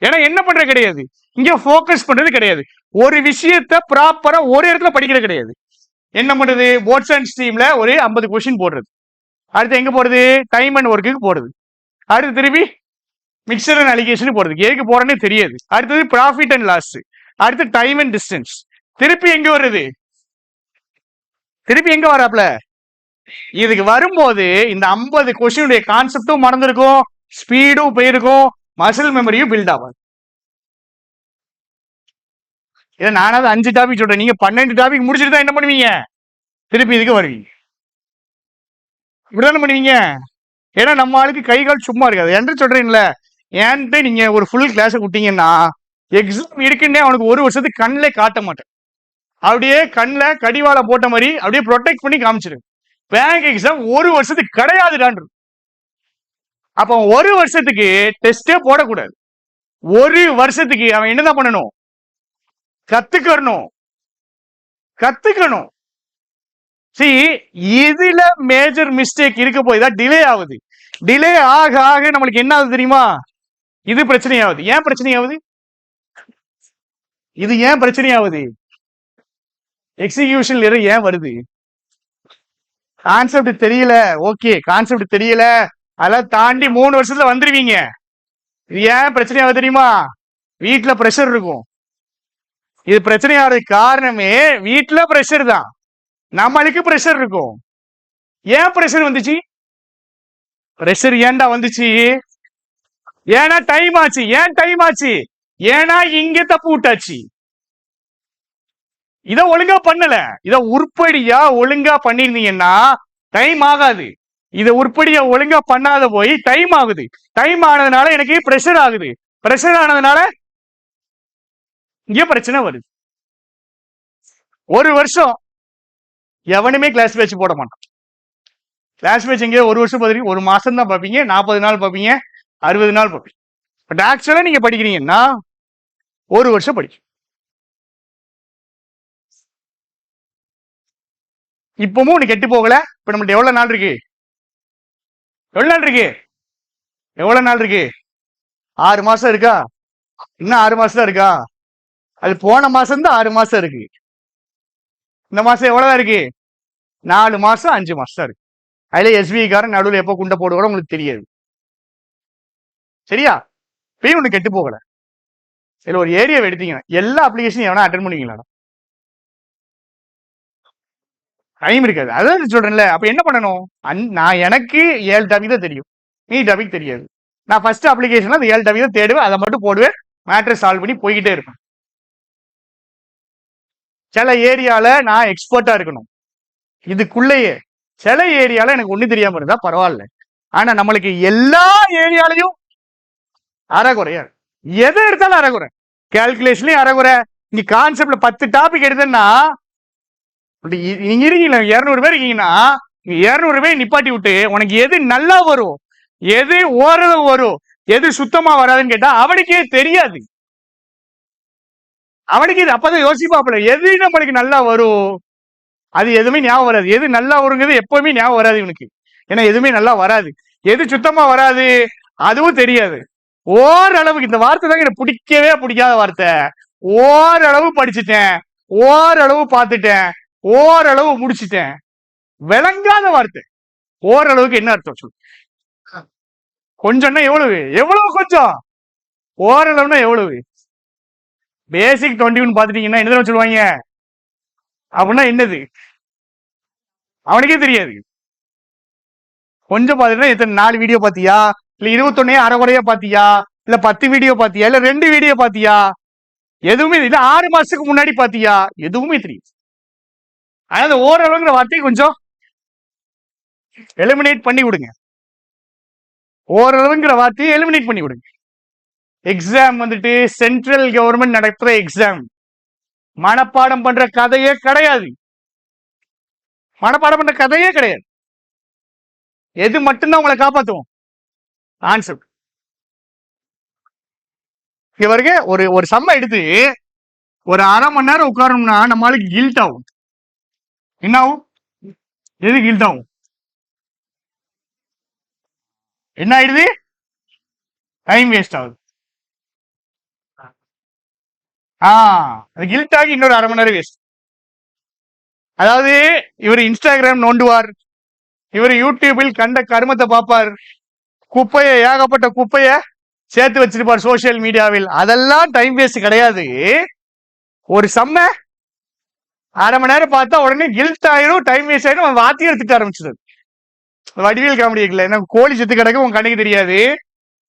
ஏன்னா என்ன பண்ற கிடையாது, இங்க போக்கஸ் பண்றது கிடையாது. ஒரு விஷயத்த ப்ராப்பரா ஒரு இடத்துல படிக்கிறது கிடையாது. என்ன பண்றது? போர்ட்ஸ் அண்ட் ஸ்ட்ரீம்ல ஒரு 50 கொஸ்டின் போடுறது. அடுத்து எங்க போறது? டைம் அண்ட் ஒர்க்குக்கு போடுறது. அடுத்து திருப்பி மிக்சர் அண்ட் அலிகேஷன் போடுறது. எதுக்கு போறேன்னு தெரியாது. அடுத்தது ப்ராஃபிட் அண்ட் லாஸ். அடுத்து டைம் அண்ட் டிஸ்டன்ஸ். திருப்பி எங்க வருது? திருப்பி எங்க வராப்ல? இதுக்கு வரும்போது இந்த 50 கொஸ்டினுடைய கான்செப்டும் மறந்துருக்கும், ஸ்பீடும் போயிருக்கும், மசில் மெமரியும் பில்ட் ஆகாது. இதை நானாவது 5 டாபிக் சொல்றேன், நீங்க 12 டாபிக் முடிச்சுட்டு தான் என்ன பண்ணுவீங்க? திருப்பி இதுக்கு வருவீங்க. இப்படிதானே பண்ணுவீங்க. ஏன்னா நம்ம ஆளுக்கு கை கால் சும்மா இருக்காது. என்று சொல்றேன்ல, ஏன்ட்டு நீங்க ஒரு ஃபுல் கிளாஸை விட்டீங்கன்னா எக்ஸாம் இருக்குன்னே அவனுக்கு ஒரு வருஷத்துக்கு கண்ணிலே காட்ட மாட்டேன். அப்படியே கண்ணில் கடிவாள போட்ட மாதிரி அப்படியே ப்ரொடெக்ட் பண்ணி காமிச்சிரு. பேங்க் எக்ஸாம் ஒரு வருஷத்துக்கு கிடையாதுடான். அப்ப ஒரு வருஷத்துக்கு டெஸ்டே போடக்கூடாது. ஒரு வருஷத்துக்கு அவன் என்னதான் பண்ணணும்? கத்துக்கணும். இதுல மேஜர் மிஸ்டேக் இருக்க போய் தான் டிலே ஆகுது. டிலே ஆக ஆக நம்மளுக்கு என்ன ஆகுது தெரியுமா? இது பிரச்சனையாவது. ஏன் பிரச்சனையாவது? இது ஏன் பிரச்சனையாவது? எக்ஸிகியூஷன் எரர் ஏன் வருது? கான்செப்ட் தெரியல. ஓகே, கான்செப்ட் தெரியல, அதெல்லாம் தாண்டி 3 வருஷத்துல வந்துருவீங்க. இது ஏன் பிரச்சனையாவது தெரியுமா? வீட்டுல பிரஷர் இருக்கும். இது பிரச்சனையாகிறதுக்கு காரணமே வீட்டுல பிரஷர் தான். நம்மளுக்கு பிரஷர் இருக்கும். ஏன் பிரஷர் வந்துச்சு? பிரஷர் ஏன்டா வந்துச்சு? ஏன்னா டைம் ஆச்சு. ஏன் டைம் ஆச்சு? ஏன்னா இங்க தப்பு விட்டாச்சு. இத ஒழுங்கா பண்ணல. இத உருப்படியா ஒழுங்கா பண்ணிருந்தீங்கன்னா டைம் ஆகாது. இத உருப்படியா ஒழுங்கா பண்ணாத போய் டைம் ஆகுது. டைம் ஆனதுனால எனக்கு பிரஷர் ஆகுது. பிரஷர் ஆனதுனால இங்க பிரச்சனை வருது. ஒரு வருஷம் எவனுமே கிளாஸ் பேச்சு போட மாட்டான். கிளாஸ் பேச்சு எங்கேயோ ஒரு வருஷம் பார்த்துருக்கீங்க. ஒரு மாசம் தான் பார்ப்பீங்க, 40 நாள் பார்ப்பீங்க, 60 நாள் பார்ப்பீங்க. பட் ஆக்சுவலா நீங்க படிக்கிறீங்கன்னா ஒரு வருஷம் படிக்கும். இப்பவும் நீ கெட்டு போகல. இப்ப நம்மகிட்ட எவ்வளவு நாள் இருக்கு? எவ்வளவு நாள் இருக்கு? எவ்வளவு நாள் இருக்கு? 6 மாசம் இருக்கா? இன்னும் 6 மாசம் தான் இருக்கா? அது போன மாசம் தான் 6 மாசம் இருக்கு. இந்த மாசம் எவ்வளவுதான் இருக்கு? 4 மாசம் 5 மாசம் தான் இருக்கு. அதுல எஸ்பிஐ காரன் நடுவில் எப்போ குண்டை போடுவோம் உங்களுக்கு தெரியாது. சரியா? இப்பயும் ஒண்ணு கெட்டு போகல. இதுல ஒரு ஏரியாவை எடுத்தீங்கன்னா எல்லா அப்ளிகேஷனும் எவனா அட்டன் பண்ணுவீங்களா? டைம் இருக்காது. அதான் சொல்றேன்ல. அப்ப என்ன பண்ணணும்? நான் எனக்கு 7 டாபிக் தான் தெரியும், நீ டாபிக் தெரியாது. நான் ஃபர்ஸ்ட் அப்ளிகேஷன்ல அந்த 7 டாபிக் தான் தேடுவேன், அதை மட்டும் போடுவேன், மேட்ரை சால்வ் பண்ணி போய்கிட்டே இருப்பேன். சில ஏரியால நான் எக்ஸ்பர்ட்டா இருக்கணும். இதுக்குள்ளேயே சில ஏரியால எனக்கு ஒண்ணு தெரியாம இருந்தா பரவாயில்ல. ஆனா நம்மளுக்கு எல்லா ஏரியாலையும் அறகுறையா, எதை எடுத்தாலும் அறகுறை. கால்குலேஷன்லயும் அறகுறை. இங்க கான்செப்ட்ல 10 டாபிக் எடுத்தேன்னா நீங்க இருக்கீங்களா 200 பேர் இருக்கீங்கன்னா 200 பேர் நிப்பாட்டி விட்டு உனக்கு எது நல்லா வரும், எது ஓரளவு வரும், எது சுத்தமா வராதுன்னு கேட்டா அவனுக்கே தெரியாது. அவனுக்கு இது அப்பதான் யோசிப்பாப்புல எது நம்மளுக்கு நல்லா வரும், அது எதுவுமே ஞாபகம் வராது. எது நல்லா வருங்கிறது எப்பவுமே ஞாபகம் வராது இவனுக்கு. ஏன்னா எதுவுமே நல்லா வராது. எது சுத்தமா வராது அதுவும் தெரியாது. ஓரளவுக்கு, இந்த வார்த்தை தாங்க எனக்கு பிடிக்கவே பிடிக்காத வார்த்தை. ஓரளவு படிச்சுட்டேன், ஓரளவு பார்த்துட்டேன், ஓரளவு முடிச்சுட்டேன். விளங்காத வார்த்தை. ஓரளவுக்கு என்ன அர்த்தம் சொல்லு? கொஞ்சம்னா எவ்வளவு? எவ்வளவு கொஞ்சம்? ஓரளவுனா எவ்வளவு? பேசிக் 21 பாத்துட்டீங்கன்னா என்ன சொல்லுவாங்க? அப்படின்னா என்னது அவனுக்கே தெரியாது. கொஞ்சம் பாத்துட்டா எத்தனை 4 வீடியோ பாத்தியா, இல்ல 21 அரைகுறையா பாத்தியா, இல்ல 10 வீடியோ பாத்தியா, இல்ல 2 வீடியோ பாத்தியா? எதுவுமே இல்ல. 6 மாசத்துக்கு முன்னாடி பாத்தியா? எதுவுமே தெரியும். அதாவது ஓரளவுங்கிற வார்த்தை கொஞ்சம் எலிமினேட் பண்ணி விடுங்க. ஓரளவுங்கிற வார்த்தையை எலிமினேட் பண்ணி விடுங்க. எக்ஸாம் வந்துட்டு சென்ட்ரல் கவர்மெண்ட் நடத்துற எக்ஸாம். மனப்பாடம் பண்ற கதையே கிடையாது. மனப்பாடம் பண்ற கதையே கிடையாது. எது மட்டும்தான் உங்களை காப்பாத்துவோம்? ஆன்சர். இவருக்கு ஒரு ஒரு சம்ம எடுத்து ஒரு அரை மணி நேரம் உட்காரணும்னா நம்மளுக்கு கில்ட் ஆகும். என்ன ஆகும்? எது கில்ட் ஆகும்? என்ன ஆயிடுது? டைம் வேஸ்ட் ஆகுது. அது கில்ட் ஆகி இன்னொரு அரை மணி நேரம் வேஸ்ட். அதாவது இவர் இன்ஸ்டாகிராம் நோண்டுவார், இவர் யூடியூபில் கண்ட கருமத்தை பார்ப்பார், குப்பைய ஏகப்பட்ட குப்பைய சேர்த்து வச்சிருப்பார் சோசியல் மீடியாவில். அதெல்லாம் டைம் வேஸ்ட் கிடையாது. ஒரு செம்ம அரை மணி நேரம் பார்த்தா உடனே கில்ட் ஆயிரும், டைம் வேஸ்ட் ஆயிரும், வாத்தி எடுத்துட்டு ஆரம்பிச்சிடும். வடிவேல் காமெடி இருக்குல்ல, என்ன கோழி செத்து கிடக்கு உன் கண்ணுக்கு தெரியாது,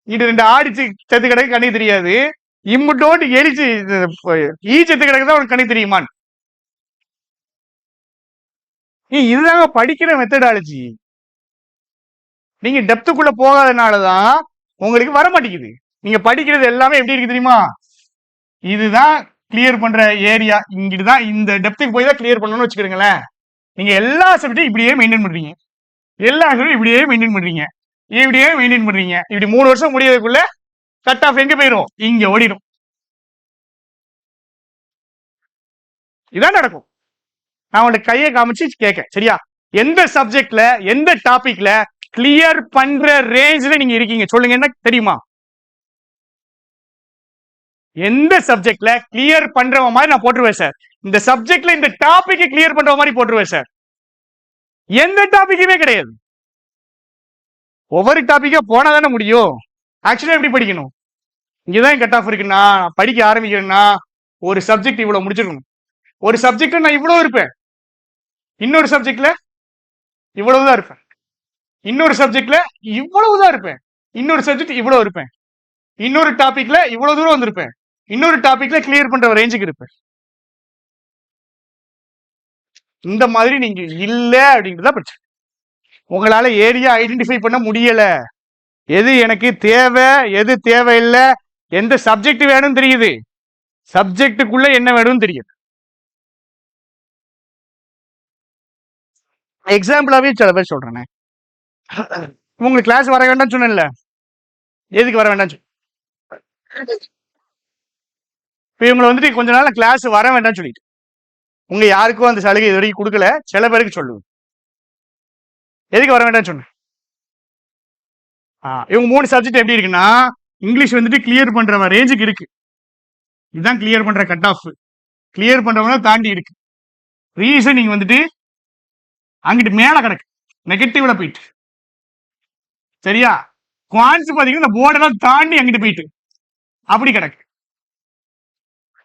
இது 2 ஆடி செத்து கிடக்கு கண்ணுக்கு தெரியாது, இம்முட்டோட்டு எலிச்சு ஈ செத்து கிடக்குதான் உனக்கு கண்ணுக்கு தெரியுமான். இதுதாங்க படிக்கிற மெத்தடாலஜி. நீங்க டெப்த்துக்குள்ள போகாதனாலதான் உங்களுக்கு வர மாட்டேங்குது. நீங்க படிக்கிறது எல்லாமே எப்படி இருக்கு தெரியுமா? இதுதான் கிளியர் பண்ற ஏரியா, இங்கிட்டுதான் இந்த டெப்த்துக்கு போய் தான் கிளியர் பண்ணணும்னு வச்சுக்கிறீங்களேன். நீங்க எல்லா சப்ஜெக்டும் இப்படியே மெயின்டைன் பண்றீங்க, எல்லா சப்ஜெக்டும் இப்படியே மெயின்டைன் பண்றீங்க, இப்படியே மெயின்டைன் பண்றீங்க. இப்படி 3 வருஷம் முடியறதுக்குள்ள கட் ஆஃப் எங்க போயிடும்? இங்க ஓடிடும். இதான் நடக்கும். நான் உங்களுக்கு கையை காமிச்சு கேட்க, சரியா? எந்த சப்ஜெக்ட்ல எந்த டாபிக்ல கிளியர் பண்ற ரேஞ்ச்ல நீங்க இருக்கீங்க சொல்லுங்க, என்ன தெரியுமா? எந்த சப்ஜெக்ட்ல கிளியர் பண்ற மாதிரி நான் போட்டுருவேன் சார். இந்த சப்ஜெக்ட்ல இந்த டாபிக் கிளியர் பண்ற மாதிரி போட்டுருவேன் சார். எந்த டாபிக்குமே கிடையாது. ஒவ்வொரு டாபிக்கா போனா தானே முடியும். ஆக்சுவலா எப்படி படிக்கணும்? இங்கதான் கட் ஆஃப் இருக்குன்னா, படிக்க ஆரம்பிக்கிறேன்னா ஒரு சப்ஜெக்ட் இவ்வளவு முடிச்சிருக்கணும். ஒரு சப்ஜெக்ட் நான் இவ்வளவு இருப்பேன், இன்னொரு சப்ஜெக்ட்ல இவ்வளவுதான் இருப்பேன், இன்னொரு சப்ஜெக்ட்ல இவ்வளவுதான் இருப்பேன், இன்னொரு சப்ஜெக்ட் இவ்வளவு இருப்பேன், இன்னொரு டாபிக்ல இவ்வளவு தூரம் வந்திருப்பேன், இன்னொரு டாபிக்ல கிளியர் பண்ற ரேஞ்சுக்கு இருப்பேன். இந்த மாதிரி நீங்க இல்ல அப்படின்றத பிரச்சனை. உங்களால ஏரியா ஐடென்டிஃபை பண்ண முடியல. எது எனக்கு தேவை, எது தேவையில்லை, எந்த சப்ஜெக்ட் வேணும்னு தெரியுது, சப்ஜெக்டுக்குள்ள என்ன வேணும்னு தெரியுது. எக்ஸாம்பிளாவே சில பேர் சொல்றேனே, உங்களுக்கு கிளாஸ் வர வேண்டாம் சொன்னேன்ல, எதுக்கு வர வேண்டாம்? இப்ப இவங்களை வந்துட்டு கொஞ்ச நாள் கிளாஸ் வர வேண்டாம்னு சொல்லிட்டு, உங்க யாருக்கும் அந்த சலுகை இது வரைக்கும் கொடுக்கல, சில பேருக்கு சொல்லுங்க எதுக்கு வர வேண்டாம்னு சொன்னேன். இவங்க 3 சப்ஜெக்ட் எப்படி இருக்குன்னா, இங்கிலீஷ் வந்துட்டு கிளியர் பண்ற ரேஞ்சுக்கு இருக்கு, இதுதான் கிளியர் பண்ற கட் ஆஃப், கிளியர் பண்றவங்க தாண்டி இருக்கு. ரீசனிங் வந்துட்டு அங்கிட்டு மேல கிடக்கு, நெகட்டிவ்ல போயிட்டு, சரியா? குவான்ஸ் பாத்தீங்கன்னா இந்த போர்டெல்லாம் தாண்டி அங்கிட்டு போயிட்டு அப்படி கிடக்கு.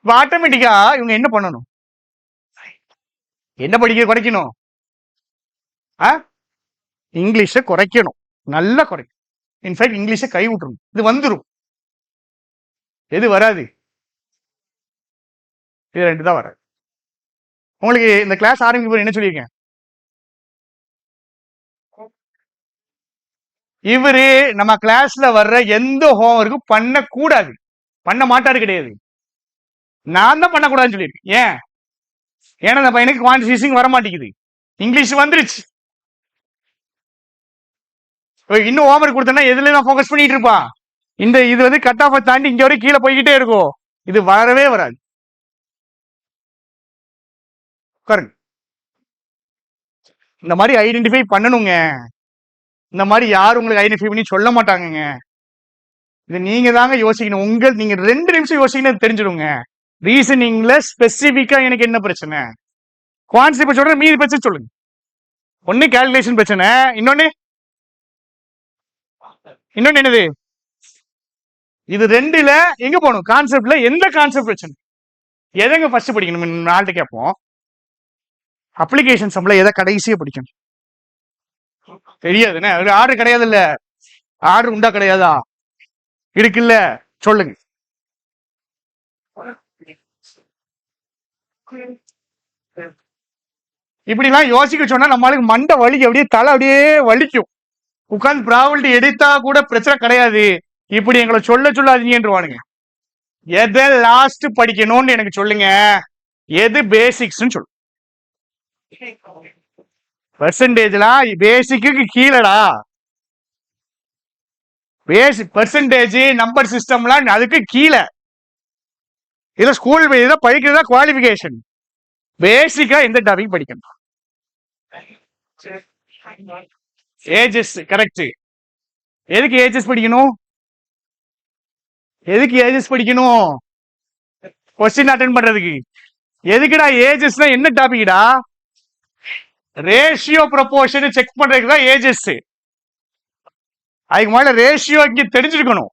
இப்ப ஆட்டோமேட்டிக்கா இவங்க என்ன பண்ணணும்? என்ன படிக்க குறைக்கணும்? இங்கிலீஷ குறைக்கணும், நல்லா குறைக்கணும். இன்ஃபேக்ட் இங்கிலீஷ கை விட்டுரும். இது வந்துடும். எது வராது? இது 2 தான் வராது. உங்களுக்கு இந்த கிளாஸ் ஆரம்பிக்கும் என்ன சொல்லியிருக்கேன்? இவரு நம்ம கிளாஸ்ல வர்ற எந்த ஹோம்ஒர்க்கும் பண்ண கூடாது, பண்ண மாட்டாரு கிடையாது. நான் தான் பண்ணக்கூடாதுன்னு சொல்லியிருக்கேன். ஏன்? ஏன்னா அந்த பையனுக்கு குவான்டிஃபிகேஷன் வர மாட்டேங்குது, இங்கிலீஷ் வந்துருச்சு. இன்னும் ஹோம்ஒர்க் கொடுத்தா எதுல தான் ஃபோக்கஸ் பண்ணிட்டு இருப்பான். இந்த இது வந்து கட் ஆஃப் தாண்டி இங்க வரைக்கும் கீழே போய்கிட்டே இருக்கும், இது வரவே வராது. இந்த மாதிரி ஐடென்டிஃபை பண்ணணுங்க. இந்த மாதிரி யாரும் உங்களுக்கு ஐடென்டிஃபை பண்ணி சொல்ல மாட்டாங்க. இது நீங்க தாங்க யோசிக்கணும். நீங்க 2 நிமிஷம் யோசிக்கணும், தெரிஞ்சிடுங்க. ரீசனிங்ல ஸ்பெசிபிக்கா எனக்கு என்ன பிரச்சனை, கான்செப்ட் சொல்றேன், மீதி பிரச்சனை சொல்லுங்க. ஒண்ணு கால்குலேஷன் பிரச்சனை, இன்னொன்னு என்னது? இது 2ல எங்க போகணும்? கான்செப்ட்ல எந்த கான்செப்ட் பிரச்சனை, எதங்க ஃபர்ஸ்ட் படிக்கணும்? நாள்கிட்ட கேட்போம். அப்ளிகேஷன் சம்ல எதை கடைசியா படிக்கணும் தெரியாதுன்னு. ஆர்டர் கிடையாது இல்ல, ஆர்டர் உண்டா கிடையாதா? இருக்குல்ல, சொல்லுங்க. இப்படிலாம் யோசிக்க சொன்னா நம்மளுக்கு மண்டை வலிக்கு, அப்படியே தலை அப்படியே வலிக்கும். உட்கார்ந்து ப்ராபபிலிட்டி எடுத்தா கூட பிரச்சனை கிடையாது. இப்படி எங்களை சொல்லாதீங்கன்றவானுங்க. எதை லாஸ்ட் படிக்கணும்னு எனக்கு சொல்லுங்க, எது பேசிக்ஸ்ன்னு சொல்லு. பெர்சன்டேஜ்லாம் பேசிக்கு கீழடா. பேசிக் பெர்சன்டேஜ் நம்பர் சிஸ்டம்லாம் அதுக்கு கீழே. இதை ஸ்கூல் இதை படிக்கிறதா குவாலிஃபிகேஷன். பேசிக்கா எந்த டாபிக் படிக்கணும்? ஏஜஸ். கரெக்ட். எதுக்கு ஏஜஸ் படிக்கணும்? எதுக்கு ஏஜஸ் படிக்கணும்? கொஸ்டின் அட்டென்ட் பண்றதுக்கு. எதுக்குடா ஏஜஸ்னா என்ன டாபிக்டா? ரேஷியோ ப்ரொபோர்ஷன் செக் பண்றதுக்கு தான் ஏஜஸ். அதுக்கு மேல ரேஷியோ இங்க தெரிஞ்சிருக்கணும்.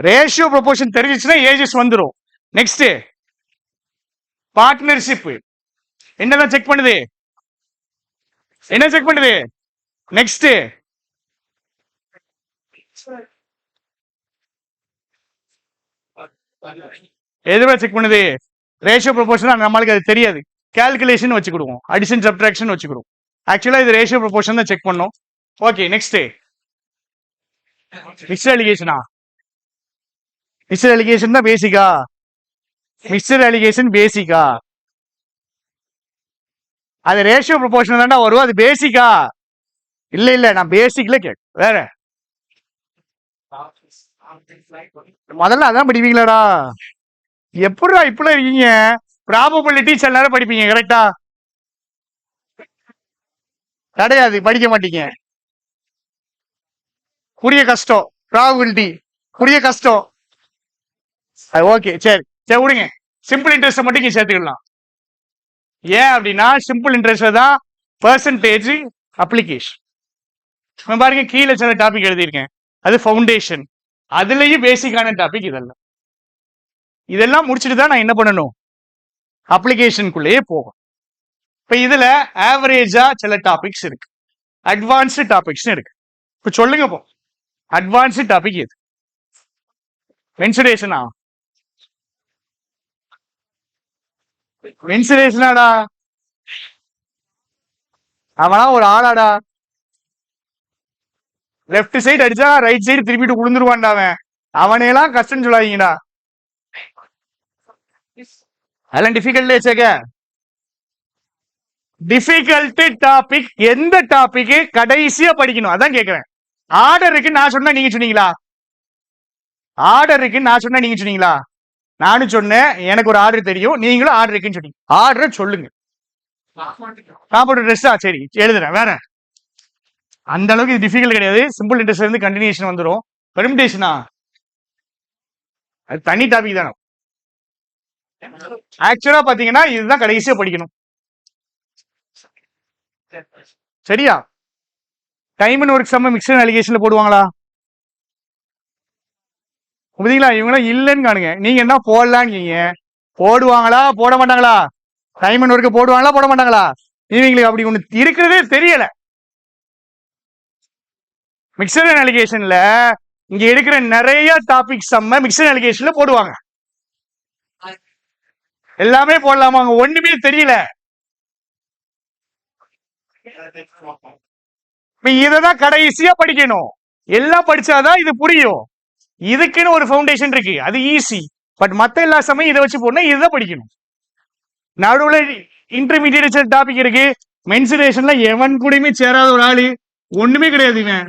ரேஷியோ ப்ரொபோர்ஷன் தெரிஞ்சிச்சுன்னா ஏஜஸ் வந்துடும். நெக்ஸ்ட் பார்ட்னர்ஷிப் என்னதான் செக் பண்ணுது? என்ன செக் பண்ணுது? நெக்ஸ்ட் எதுவா செக் பண்ணுது? Ratio proportion. நம்மளுக்கு அது தெரியாது. கால்குலேஷன் வச்சுக்கிடுவோம், அடிஷன் சப்ட்ராக்ஷன் வச்சுக்கிடுவோம். ஆக்சுவலா இது ரேஷியோ ப்ரொபோர்ஷன் தான் செக் பண்ணோம். ஓகே நெக்ஸ்ட் மிக்சர் அலிகேஷனா? மிக்சர் அலிகேஷன் தான் பேசிக்கா? மிக்சர் அலிகேஷன் பேசிக்கா? அது ரேஷியோ ப்ரொபோர்ஷன் தான்டா வரும். அது பேசிக்கா? இல்ல இல்ல, நான் பேசிக்ல கேட்க வேற. முதல்ல அதான் படிப்பீங்களாடா? எப்படிடா இப்படி இருக்கீங்க? ப்ராபபிலிட்டிஸ் எல்லாரும் படிப்பீங்க கரெக்டா? கிடையாது, படிக்க மாட்டீங்க. புரிய கஷ்டம். ப்ராபபிலிட்டி புரிய கஷ்டம். ஓகே சரி சரி விடுங்க. சிம்பிள் இன்ட்ரெஸ்ட் மட்டும் இங்க சேர்த்துக்கலாம். ஏன் அப்படின்னா சிம்பிள் இன்ட்ரெஸ்ட் தான் பெர்சன்டேஜ் அப்ளிகேஷன். பாருங்க கீழே சில டாபிக் எழுதியிருக்கேன். அது ஃபவுண்டேஷன். அதுலயும் பேசிக்கான டாபிக் இதெல்லாம். இதெல்லாம் முடிச்சுட்டு தான் நான் என்ன பண்ணணும்? அப்ளிகேஷனுக்குள்ளேயே போகும். இப்ப இதுல ஆவரேஜா சில டாபிக்ஸ் இருக்கு, அட்வான்ஸ்டு டாபிக்ஸ் இருக்கு. இப்ப சொல்லுங்க போ, அட்வான்ஸ்டு டாபிக் எது? மென்சுரேஷனா? மென்சுரேஷனாடா? அவனா ஒரு ஆளாடா? லெப்ட் சைடு அடிச்சா ரைட் சைடு திருப்பிட்டு விழுந்துருவான்டா அவன். அவனையெல்லாம் கஷ்டம் சொல்லாதீங்கடா. அதெல்லாம் டிஃபிகல்ட் வச்சேக்க. டிஃபிகல்ட் டாபிக் எந்த டாபிக் கடைசியா படிக்கணும் அதான் கேக்குறேன். ஆர்டர் இருக்கு நான் சொன்னா நீங்க சொன்னீங்களா? ஆர்டர் இருக்கு நான் சொன்னா நீங்க சொன்னீங்களா? நானும் சொன்னேன் எனக்கு ஒரு ஆர்டர் தெரியும், நீங்களும் ஆர்டர் இருக்குன்னு சொன்னீங்க. ஆர்டர் சொல்லுங்க. சாப்பாடு ட்ரெஸ்ஸா? சரி எழுதுறேன். வேற அந்த அளவுக்கு இது டிஃபிகல்ட் கிடையாது. சிம்பிள் இன்ட்ரெஸ்ட் இருந்து கண்டினியூஷன் வந்துடும். பெர்முடேஷனா? அது தனி டாபிக் தானே. ஆக்சுவலா பாத்தீங்கன்னா இதுதான் கடைசியா படிக்கணும். சரியா? டைம் அண்ட் ஒர்க் சம்ம மிக்சர் அலிகேஷன்ல போடுவாங்களா? புரியுதுங்களா? இவங்களாம் இல்லைன்னு காணுங்க. நீங்க என்ன போடலான்னு போடுவாங்களா போட மாட்டாங்களா? டைம் அண்ட் ஒர்க்கு போடுவாங்களா போட மாட்டாங்களா? இவங்களுக்கு அப்படி ஒண்ணு இருக்கிறதே தெரியல. மிக்சர் அலிகேஷன்ல இங்க எடுக்கிற நிறைய டாபிக் சம்ம மிக்சர் அலிகேஷன்ல போடுவாங்க. எல்லாமே போடலாமா? அங்க ஒண்ணுமே தெரியல. இததான் கடைசியா படிக்கணும். எல்லாம் படிச்சாதான் இது புரியும். இதுக்குன்னு ஒரு ஃபவுண்டேஷன் இருக்கு, அது ஈஸி. பட் மத்த எல்லா சமயம் இதை வச்சு போனா இதுதான் படிக்கணும். நடுவுல இன்டர்மீடியட் டாபிக் இருக்கு. மென்சுரேஷன்ல எவன் கூடயுமே சேராத ஒரு ஆளு ஒண்ணுமே கிடையாது. இவன்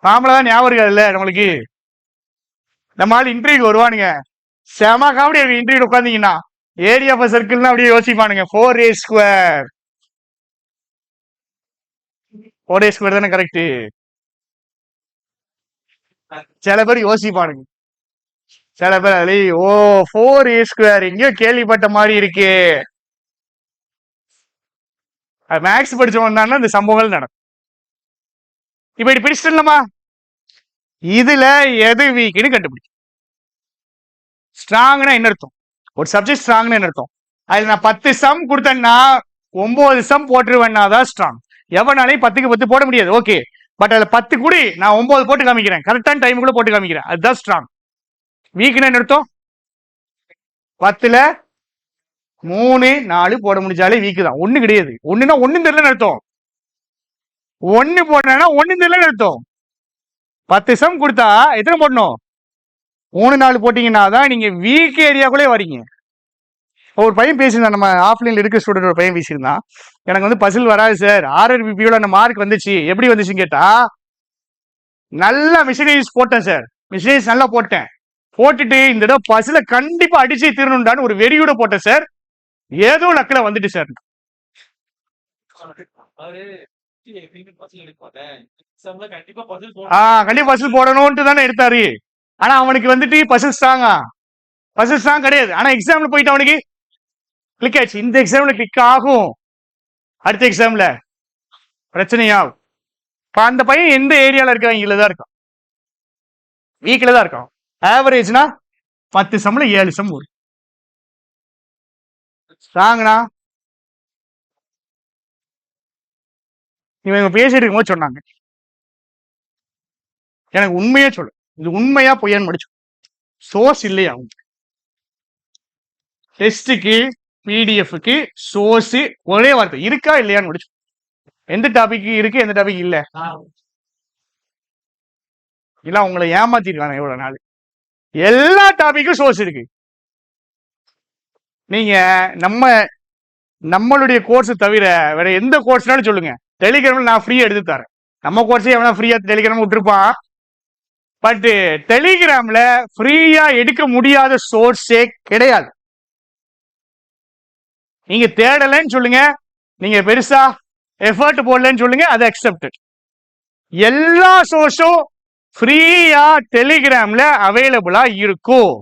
நாமளதான் ஞாபகம் இருக்காதுல்ல நம்மளுக்கு. நம்ம ஆள் இன்டர்வியூக்கு வருவானுங்க, செம காமெடி இருக்கு. இன்டர்வியூ உட்காந்தீங்கன்னா ஏரியா ஆஃப் சர்க்கிள்னா அப்படியே யோசிப்பானுங்க. 4a square. 4a ஸ்கொயர் தானே கரெக்ட்? சில பேர் யோசிப்பானுங்க. சில பேர் அதுல ஓ 4a ஸ்கொயர் எங்கேயோ கேள்விப்பட்ட மாதிரி இருக்கு. மேக்ஸ் படிச்சவன் தானே இந்த சம்பவங்கள் நடக்கும். இப்ப இப்படி பிடிச்சிடலாமா? இதுல எது வீக்னு கண்டுபிடிக்கும். ஸ்ட்ராங்னா என்ன அர்த்தம்? ஒரு சப்ஜெக்ட் ஸ்ட்ராங்னு என்ன அர்த்தம்? அதுல நான் 10 சம் கொடுத்தேன்னா 9 சம் போட்டுருவேன்னாதான் ஸ்ட்ராங். எவனாலையும் 10க்கு 10 போட முடியாது. ஓகே, பட் அதுல 10 கூடி நான் 9 போட்டு காமிக்கிறேன், கரெக்டான டைம் கூட போட்டு காமிக்கிறேன், அதுதான் ஸ்ட்ராங். வீக்னு என்ன அர்த்தம்? 10ல 3 4 போட முடிஞ்சாலே வீக்கு தான். ஒண்ணு கிடையாது. ஒண்ணுன்னா ஒண்ணும் தெரியலன்னு அர்த்தம். ஒண்ணு போட்டா ஒண்ணும் தெரியலன்னு அர்த்தம். 10 சம் கொடுத்தா எத்தனை போடணும்? 3 4 போட்டீங்கன்னா தான் நீங்க வீக் ஏரியாக்குள்ளே வரீங்க. ஒரு பையன் பேசியிருந்தான், நம்ம ஆஃப்லைன்ல இருக்க ஸ்டூடெண்ட் ஒரு பையன் பேசியிருந்தான், எனக்கு வந்து பசில் வராது சார், ஆர்ஆர்பிபியோட அந்த மார்க் வந்துச்சு, எப்படி வந்துச்சுன்னு கேட்டா, நல்லா மிஷினரிஸ் போட்டேன் சார், மிஷினரிஸ் நல்லா போட்டேன், போட்டுட்டு இந்த தடவை பசில கண்டிப்பா அடிச்சு தீரணும்டான்னு ஒரு வெறியோட போட்டேன் சார், ஏதோ லக்கில வந்துட்டு சார். கண்டிப்பா பசில் போடணும்ட்டு தானே எடுத்தாரு. ஆனா அவனுக்கு வந்துட்டு பசில் ஸ்ட்ராங் கிடையாது. ஆனா எக்ஸாம்ல போயிட்டு அவனுக்கு கிளிக் ஆயிடுச்சு. இந்த எக்ஸாம்ல கிளிக் ஆகும், அடுத்த எக்ஸாம்ல பிரச்சனையாகும். அந்த பையன் எந்த ஏரியால இருக்கவங்க தான் இருக்கான், வீக்ல தான் இருக்கான். ஆவரேஜ்னா 10 சம்ல 7 சம் வரும். ஸ்ட்ராங்னா இவங்க பேசிட்டு இருக்கும்போது சொன்னாங்க, எனக்கு உண்மையே சொல்லு, இது உண்மையா பொய்யான்னு முடிச்சு, சோர்ஸ் இல்லையா டெஸ்டுக்கு பிடிஎஃப்க்கு சோர்ஸ் ஒரே வார்த்தை இருக்கா இல்லையான்னு முடிச்சு. எந்த டாபிக் இருக்கு எந்த டாபிக் இல்ல இல்ல உங்களை ஏமாத்திருக்காங்க எவ்வளவு நாள். எல்லா டாபிக்கும் சோர்ஸ் இருக்கு. நீங்க நம்மளுடைய கோர்ஸ் தவிர வேற எந்த கோர்ஸ்னாலும் சொல்லுங்க, டெலிகிராம்ல நான் ஃப்ரீயா எடுத்து தரேன். நம்ம கோர்ஸே எவனா ஃப்ரீயா டெலிகிராம் விட்டுருப்பான், பட் டெலிகிராம்ல ஃப்ரீயா எடுக்க முடியாத சோர்ஸே கிடையாது. நீங்க தேடலன்னு சொல்லுங்க, நீங்க பெருசா எஃபர்ட் போடலன்னு சொல்லுங்க, அது அக்செப்டட். எல்லா சோர்ஸும் ஃப்ரீயா டெலிகிராம்ல அவைலபிளா இருக்கும்.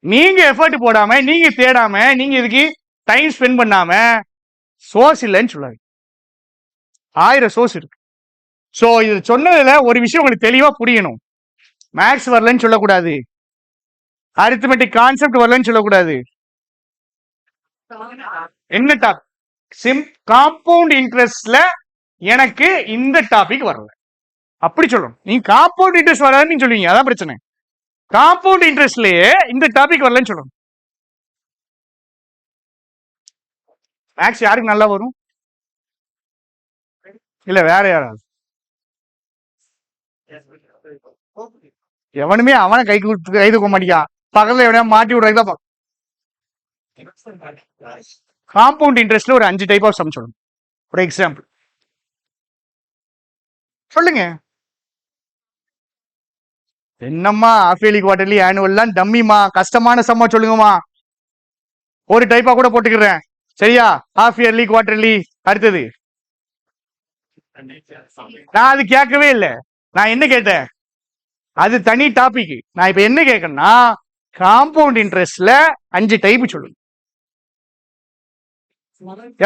நீங்க எஃபர்ட் போடாம, நீங்க தேடாம, நீங்க இதுக்கு டைம் ஸ்பெண்ட் பண்ணாம சோர்ஸ் இல்லைன்னு சொல்லாது. 1000 சோர்ஸ் இருக்கு. சோ இது சொன்னதுல ஒரு விஷயம் உங்களுக்கு தெளிவா புரியணும். மேக்ஸ் வரலன்னு சொல்லக்கூடாது, அரித்மெட்டிக் கான்செப்ட் வரலன்னு சொல்லக்கூடாது. என்ன டாபிக்? காம்பவுண்ட் இன்ட்ரெஸ்ட்ல எனக்கு இந்த டாபிக் வரல அப்படி சொல்லணும். நீங்க காம்பவுண்ட் இன்ட்ரெஸ்ட் வராதுன்னு நீங்க சொல்லுவீங்க, அதான் பிரச்சனை. காம்பவுண்ட் இன்ட்ரெஸ்ட்லயே இந்த டாபிக் வரலன்னு சொல்லணும். மேக்ஸ் யாருக்கு நல்லா வரும்? இல்ல வேற யாராவது? எவனுமே அவனை கை தூக்க மாட்டேங்கான், பக்கத்துல எவனையா மாட்டி விடுறதுதான். காம்பவுண்ட் இன்ட்ரெஸ்ட்ல ஒரு 5 டைப் ஆஃப் சம் சொல்லணும். ஒரு எக்ஸாம்பிள் சொல்லுங்க. என்னம்மா ஆஃப் இயர்லி குவார்டர்லி ஆனுவல்லாம் டம்மிமா, கஷ்டமான சம்மா சொல்லுங்கம்மா. ஒரு டைப்பா கூட போட்டுக்கிறேன், சரியா? Half yearly quarterly. அடுத்தது நான் அது கேட்கவே இல்லை. நான் என்ன கேட்டேன்? அது தனி டாபிக். நான் இப்ப என்ன கேட்கறேன்னா, காம்பவுண்ட் இன்ட்ரெஸ்ட்ல 5 டைப் சொல்லுங்க.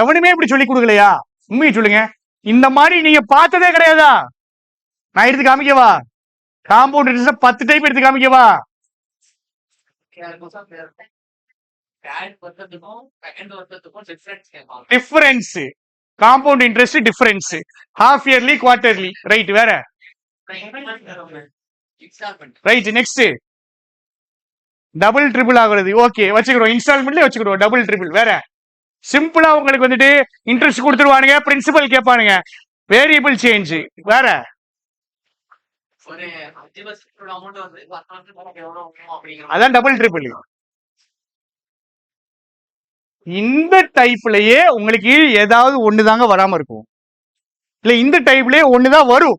எவனுமே இப்படி சொல்லி கொடுக்கலையா? உண்மையை சொல்லுங்க, இந்த மாதிரி நீங்க பார்த்ததே கிடையாதா? நான் எடுத்து காமிக்கவா? காம்பவுண்ட் இன்ட்ரெஸ்ட் 10 டைப் எடுத்து காமிக்கவா? Difference compound interest difference, half yearly quarterly, right. வேற ரைட். நெக்ஸ்ட் டபுள் ட்ரிபிள் ஆகுறது, ஓகே வச்சுக்கிறோம். இன்ஸ்டால்மெண்ட்ல வச்சுக்கிறோம் டபுள் ட்ரிபிள். வேற சிம்பிளா உங்களுக்கு வந்துட்டு இன்ட்ரெஸ்ட் கொடுத்துருவானுங்க, பிரின்சிபல் கேட்பானுங்க, வேரியபிள் சேஞ்ச். வேற அதான் டபுள் ட்ரிபிள். இந்த டைப்லயே உங்களுக்கு ஏதாவது ஒண்ணுதாங்க வராம இருக்கும், இல்ல இந்த டைப்லயே ஒண்ணுதான் வரும்.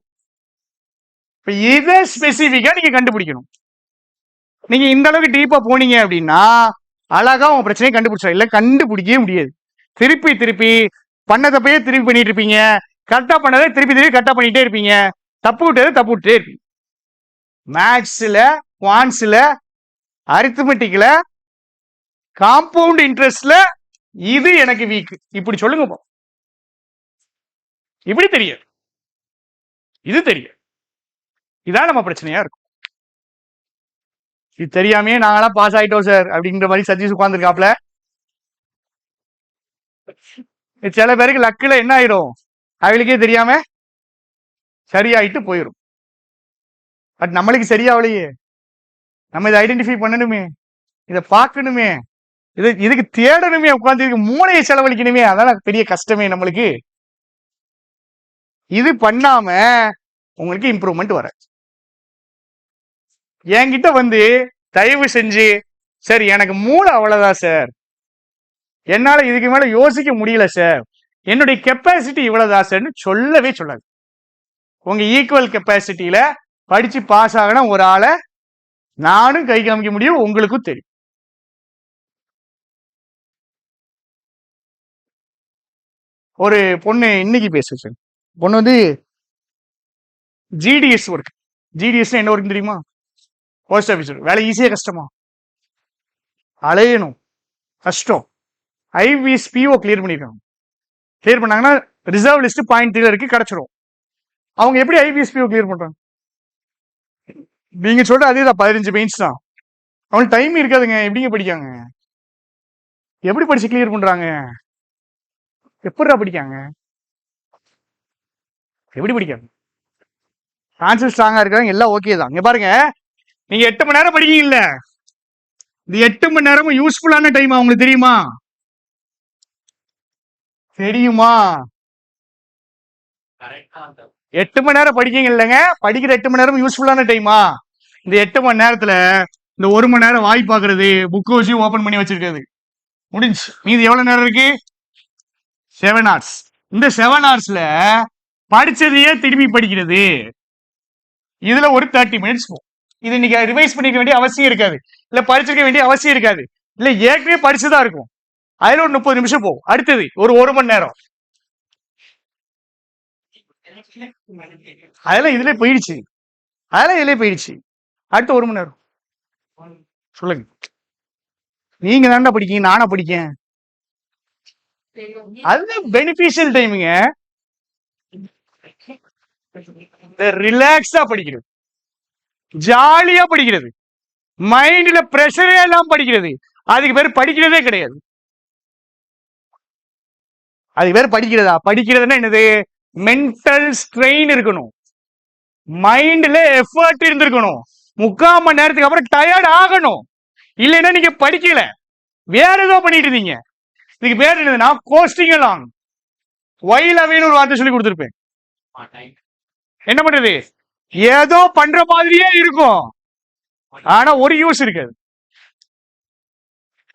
இதை ஸ்பெசிபிக்கா நீங்க கண்டுபிடிக்கணும். நீங்க இந்த அளவுக்கு டீப்பா போனீங்க அப்படின்னா அழகா உங்க பிரச்சனையை கண்டுபிடிச்சா, இல்ல கண்டுபிடிக்கவே முடியாது. திருப்பி திருப்பி பண்ண தப்பையே திருப்பி பண்ணிட்டு இருப்பீங்க, கரெக்டா பண்ணதை திருப்பி திருப்பி கரெக்டா பண்ணிட்டே இருப்பீங்க, தப்பு விட்டே இருப்பீங்க. மேக்ஸ்ல, குவான்ஸ்ல, அரித்மெட்டிக்ல, காம்பவுண்ட் இன்ட்ரெஸ்ட்ல இது எனக்கு வீக், இப்படி சொல்லுங்க. இப்படி தெரியும், இது தெரியும், இதான் நம்ம பிரச்சனையா இருக்கும். இது தெரியாமே நாங்களாம் பாஸ் ஆயிட்டோம் சார் அப்படிங்கிற மாதிரி சதீஷ் உட்கார்ந்துருக்காப்ல. சில பேருக்கு லக்குல என்ன ஆயிடும், அவளுக்கே தெரியாம சரியாயிட்டு போயிடும். பட் நம்மளுக்கு சரியாவலையே, நம்ம இதை ஐடென்டிஃபை பண்ணணுமே, இதை பார்க்கணுமே. இதுக்கு தேடணுமே, உட்கார்ந்து இதுக்கு மூளையை செலவழிக்கணுமே, அதான் பெரிய கஷ்டமே நம்மளுக்கு. இது பண்ணாம உங்களுக்கு இம்ப்ரூவ்மெண்ட் வர. என்கிட்ட வந்து தயவு செஞ்சு, சார் எனக்கு மூளை அவ்வளவுதான் சார், என்னால இதுக்கு மேல யோசிக்க முடியல சார், என்னுடைய கெப்பாசிட்டி இவ்வளவுதான் சார்னு சொல்லவே சொல்லாது. உங்க ஈக்குவல் கெப்பாசிட்டியில படிச்சு பாஸ் ஆகணும் ஒரு ஆளை நானும் கை காமிக்க முடியும், உங்களுக்கும் தெரியும். ஒரு பொண்ணு இன்னைக்கு பேசுச்சு. பொண்ணு வந்து ஜிடிஎஸ் ஒர்க். ஜிடிஎஸ் என்ன ஒர்க் தெரியுமா? Post office work. வேலை ஈஸியா கஷ்டமா? அலையணும், கஷ்டம். ஐபிஎஸ் பிஓ கிளியர் பண்ணிருக்காங்க. கிளியர் பண்ணாங்கன்னா ரிசர்வ் லிஸ்ட் பாயிண்ட் 3 இருக்கு, கிடைச்சிடும். அவங்க எப்படி ஐபிஎஸ் பிஓ கிளியர் பண்றாங்க? நீங்க சொல்ற அதே தான், 15 பெயின்ஸ் தான். அவங்களுக்கு டைம் இருக்காதுங்க. எப்படிங்க படிக்காங்க? எப்படி படிச்சு கிளியர் பண்றாங்க? எப்படா படிக்காங்க? எப்படி படிக்காங்க? ஆன்சர் ஸ்ட்ராங்கா இருக்காங்க, எல்லாம் ஓகே தான். இங்க பாருங்க, நீங்க 8 மணி நேரம் படிக்கீங்க இல்ல, இந்த 8 மணி நேரமும் யூஸ்ஃபுல்லான டைம் அவங்களுக்கு தெரியுமா? தெரியுமா? 8 மணி நேரம் படிக்கீங்க இல்லைங்க, படிக்கிற 8 மணி நேரம் யூஸ்ஃபுல்லான டைமா? இந்த 8 மணி நேரத்துல இந்த 1 மணி நேரம் வாய் பாக்குறது, புக் வச்சு ஓபன் பண்ணி வச்சிருக்கிறது முடிஞ்சு. மீது எவ்வளவு நேரம் இருக்கு? 7 hours. இந்த 7 hoursல படிச்சதையே திரும்பி படிக்கிறது, இதுல ஒரு 30 minutes போகும். இது நீங்க ரிவைஸ் பண்ணிக்க வேண்டிய அவசியம் இருக்காது, இல்ல படிச்சிருக்க வேண்டிய அவசியம் இருக்காது, இல்ல ஏற்கனவே படிச்சுதான் இருக்கும். அதுல ஒரு 30 நிமிஷம் போகும். அடுத்தது ஒரு 1 மணி நேரம், அதெல்லாம் இதுல போயிடுச்சு, அதெல்லாம் இதுல போயிடுச்சு. அடுத்த 1 மணி நேரம் சொல்லுங்க. நீங்க தாண்டா படிக்கீங்க, நானா படிக்கேன்? அது பெனிஃபிஷியல் டைமுங்க. ரிலாக்ஸா படிக்கிறது, ஜாலியா படிக்கிறது, மைண்ட்ல பிரஷரே எல்லாம் படிக்கிறது, அதுக்கு பேர் படிக்கிறதே கிடையாது. அதுக்கு பேர் படிக்கிறதா? படிக்கிறதுன்னா என்னது? மென்டல் ஸ்ட்ரெயின் இருக்கணும், மைண்ட்ல எஃபர்ட் இருந்திருக்கணும், 3/4 மணி நேரத்துக்கு அப்புறம் டயர்ட் ஆகணும். இல்லைன்னா நீங்க படிக்கல, வேற ஏதோ பண்ணிட்டு இருந்தீங்க. இதுக்கு பேர் என்னதுன்னா கோஸ்டிங் அலாங். வைல் அவேன்னு ஒரு வார்த்தை சொல்லி கொடுத்துருப்பேன். என்ன பண்றது? ஏதோ பண்ற மாதிரியே இருக்கும், ஆனா ஒரு யூஸ் இருக்காது.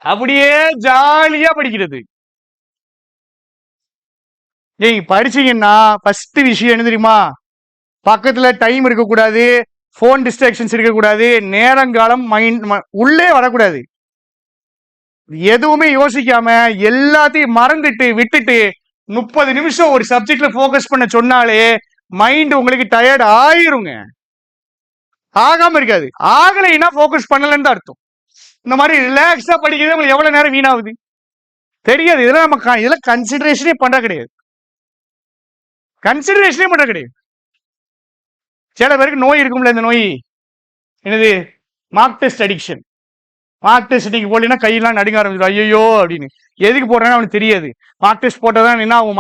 அப்படியே ஜாலியா படிக்கிறது. நீங்க படிச்சீங்கன்னா ஃபர்ஸ்ட் விஷயம் என்ன தெரியுமா? பக்கத்துல டைம் இருக்கக்கூடாது, போன் டிஸ்ட்ராக்ஷன்ஸ் இருக்கக்கூடாது, நேரங்காலம் மைண்ட் உள்ளே வரக்கூடாது. எதுவுமே யோசிக்காம எல்லாத்தையும் மறந்துட்டு விட்டுட்டு 30 நிமிஷம் ஒரு சப்ஜெக்ட்ல போக்கஸ் பண்ண சொன்னாலே மைண்ட் உங்களுக்கு டயர்ட் ஆயிருங்க. ஆகாம இருக்காது, ஆகலைன்னா போக்கஸ் பண்ணலன்னு தான் அர்த்தம். இந்த மாதிரி ரிலாக்ஸா படிக்கிறது உங்களுக்கு எவ்வளவு நேரம் வீணாகுது தெரியாது. இதெல்லாம் நம்ம இதெல்லாம் கன்சிடரேஷனே பண்ற கிடையாது, கன்சிடரேஷனே பண்ற கிடையாது. சில பேருக்கு நோய் இருக்கும்ல, இந்த நோய் என்னது? Mark test addiction. Mark test இன்னைக்கு போடலாம் கையெல்லாம் நடுங்க ஆரம்பிச்சிடும், ஐயோ அப்படின்னு. எதுக்கு போடுறேன்னு அவனுக்கு தெரியாது. மார்க் டெஸ்ட் போட்டதான் என்ன அவன்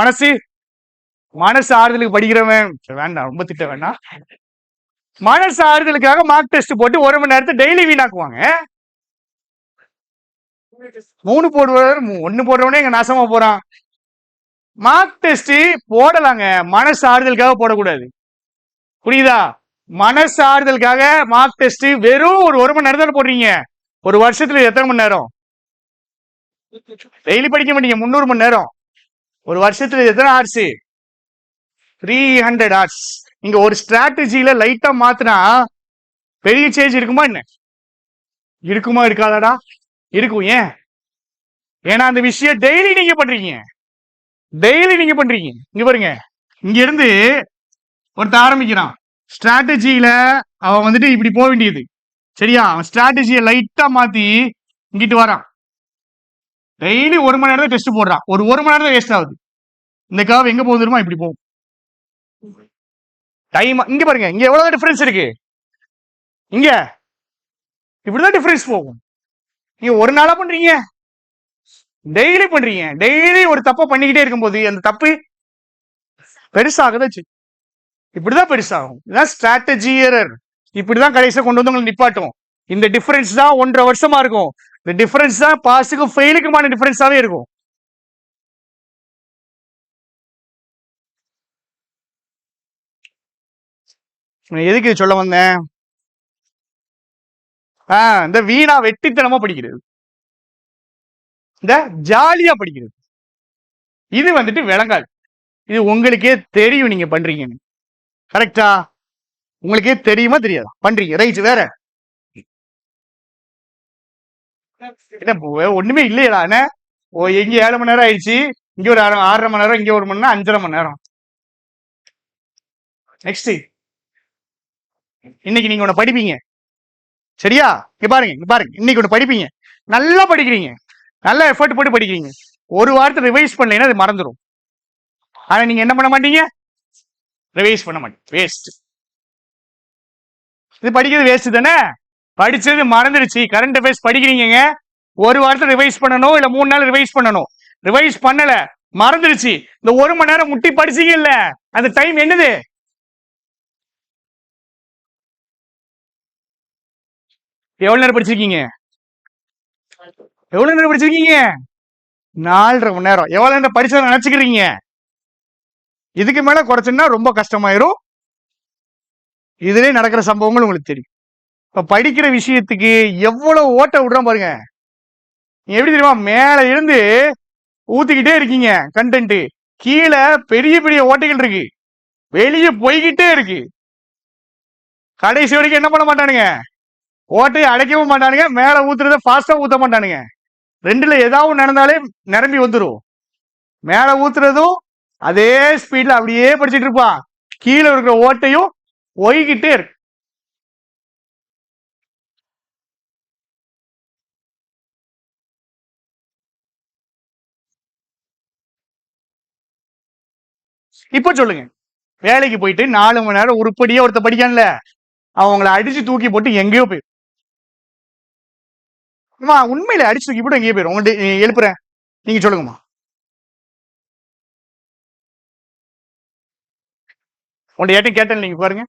மனசு ஆறுதலுக்கு படிக்கிறவன், வேண்டாம் ரொம்ப திட்ட வேண்டாம், மனசு ஆறுதலுக்காக மார்க் டெஸ்ட் போட்டு 1 மணி நேரத்தை டெய்லி வீணாக்குவாங்க. 3 போடுவார், 1 போடுறவனே எங்க நாசமா போறான். மார்க் டெஸ்ட் போடலாங்க, மனசு ஆறுதலுக்காக போடக்கூடாது, புரியுதா? மனசு ஆறுதலுக்காக மார்க் டெஸ்ட் வெறும் ஒரு 1 மணி நேரம் தானே போடுறீங்க. ஒரு வருஷத்துல எத்தனை மணி நேரம்? டெய்லி படிக்க மாட்டீங்க, 300 மணி நேரம். ஒரு வருஷத்துல எத்தனை ஹார்ஸ்? 300 hours. நீங்க ஒரு ஸ்ட்ராட்டஜியில லைட்டா மாத்தினா பெரிய சேஞ்ச் இருக்குமா? என்ன இருக்குமா? இருக்காதாடா? இருக்கும். ஏன்? ஏன்னா அந்த விஷயம் டெய்லி நீங்க பண்றீங்க, டெய்லி நீங்க பண்றீங்க. இங்க பாருங்க, இங்க இருந்து ஒருத்த ஆரம்பிக்கிறான் ஸ்ட்ராட்டஜியில, அவன் வந்துட்டு இப்படி போக வேண்டியது, சரியா? அவன் ஸ்ட்ராட்டஜியை லைட்டா மாத்தி இங்கிட்டு வரான். டெய்லி 1 மணி நேரம் டெஸ்ட் போடுறான், ஒரு 1 மணி நேரம் வேஸ்ட் ஆகுது. இந்த கர்வ் எங்க போகுது தெரியுமா? இப்படி போகும். டைம் இங்க பாருங்க, இங்க எவ்வளவு டிஃபரன்ஸ் இருக்கு. இங்க இப்படிதான் டிஃபரன்ஸ் போகும். நீங்க ஒரு நாளா பண்றீங்க, டெய்லி பண்றீங்க. டெய்லி ஒரு தப்பை பண்ணிக்கிட்டே இருக்கும்போது அந்த தப்பு பெருசாகதான், இப்படிதான் பெருசாகும். இதுதான் ஸ்ட்ராட்டஜி எரர். இப்படிதான் கடைசியா கொண்டு வந்து உங்களை நிப்பாட்டும். இந்த டிஃபரன்ஸ் தான் 1.5 வருஷமா இருக்கும். இந்த டிஃபரன்ஸ் தான் பாஸுக்கும் ஃபெயிலுக்குமான டிஃபரன்ஸாவே இருக்கும். எதுக்கு சொல்ல வந்தேன்? இந்த வீணா வெட்டித்தனமா படிக்கிறது, இந்த ஜாலியா படிக்கிறது, இது வந்துட்டு விளங்காது. இது உங்களுக்கே தெரியும் நீங்க பண்றீங்கன்னு. கரெக்டா? உங்களுக்கே தெரியுமா தெரியாதா பண்றீங்க? ரைட். வேற ஒண்ணுமே இல்லையடா. எங்க 7 மணி நேரம் ஆயிடுச்சு, இங்க ஒரு 6.5 மணி நேரம், இங்க 1 மணி நேரம், 5.5 மணி நேரம். நெக்ஸ்ட் இன்னைக்கு நீங்க ஒண்ணு படிப்பீங்க, சரியா? இங்க பாருங்க, இன்னைக்கு ஒண்ணு படிப்பீங்க, நல்லா படிக்கிறீங்க, நல்லா எஃபர்ட் போட்டு படிக்கிறீங்க. ஒரு வாரத்தை ரிவைஸ் பண்ணலைன்னா அது மறந்துடும். ஆனா நீங்க என்ன பண்ண மாட்டீங்க? ரிவைஸ் பண்ண மாட்டீங்க. வேஸ்ட். இது படிக்கிறது வேஸ்ட் தானே. படிச்சது மறந்துடுச்சு. கரண்ட் அஃபேர்ஸ் படிக்கிறீங்க, ஒரு வாரத்தை ரிவைஸ் பண்ணணும், இல்ல 3 நாள் ரிவைஸ் பண்ணணும். ரிவைஸ் பண்ணல, மறந்துடுச்சு. இந்த 1 மணி நேரம் முட்டி படிச்சீங்க இல்ல, அந்த டைம் என்னது? எவ்வளவு நேரம் படிச்சிருக்கீங்க? எவ்வளவு நேரம் படிச்சிருக்கீங்க? 4.5 மணி நேரம். எவ்வளவு நேரம் படிச்சதை நினைச்சுக்கிறீங்க? இதுக்கு மேல குறைச்சுன்னா ரொம்ப கஷ்டமாயிரும். இதுலயே நடக்கிற சம்பவங்கள் உங்களுக்கு தெரியும். இப்ப படிக்கிற விஷயத்துக்கு எவ்வளவு ஓட்ட விடுறோம் பாருங்க. எப்படி தெரியுமா? மேல இருந்து ஊத்திக்கிட்டே இருக்கீங்க கண்டென்ட், கீழே பெரிய பெரிய ஓட்டைகள் இருக்கு, வெளியே போய்கிட்டே இருக்கு. கடைசி வரைக்கும் என்ன பண்ண மாட்டானுங்க? ஓட்டையை அடைக்கவும் மாட்டானுங்க, மேல ஊத்துறத ஃபாஸ்டா ஊத்த மாட்டானுங்க. ரெண்டுல ஏதாவது நடந்தாலே நிரம்பி வந்துடும். மேல ஊத்துறதும் அதே ஸ்பீட்ல அப்படியே படிச்சுட்டு இருப்பான், கீழே இருக்கிற ஓட்டையும் ஒய்கிட்டே இருக்கு. இப்ப சொல்லுங்க, வேலைக்கு போயிட்டு 4 மணி நேரம் உருப்படியா ஒருத்த படிக்கான்ல, அவங்கள அடிச்சு தூக்கி போட்டு எங்கேயோ போயிடும். உண்மையில அடிச்சு தூக்கி போட்டு எங்கேயோ போயிடும். உங்கள்ட்ட எழுப்புறேன், நீங்க சொல்லுங்கம்மா. உங்கள்ட்ட ஏட்டும் கேட்டேன், நீங்க பாருங்க.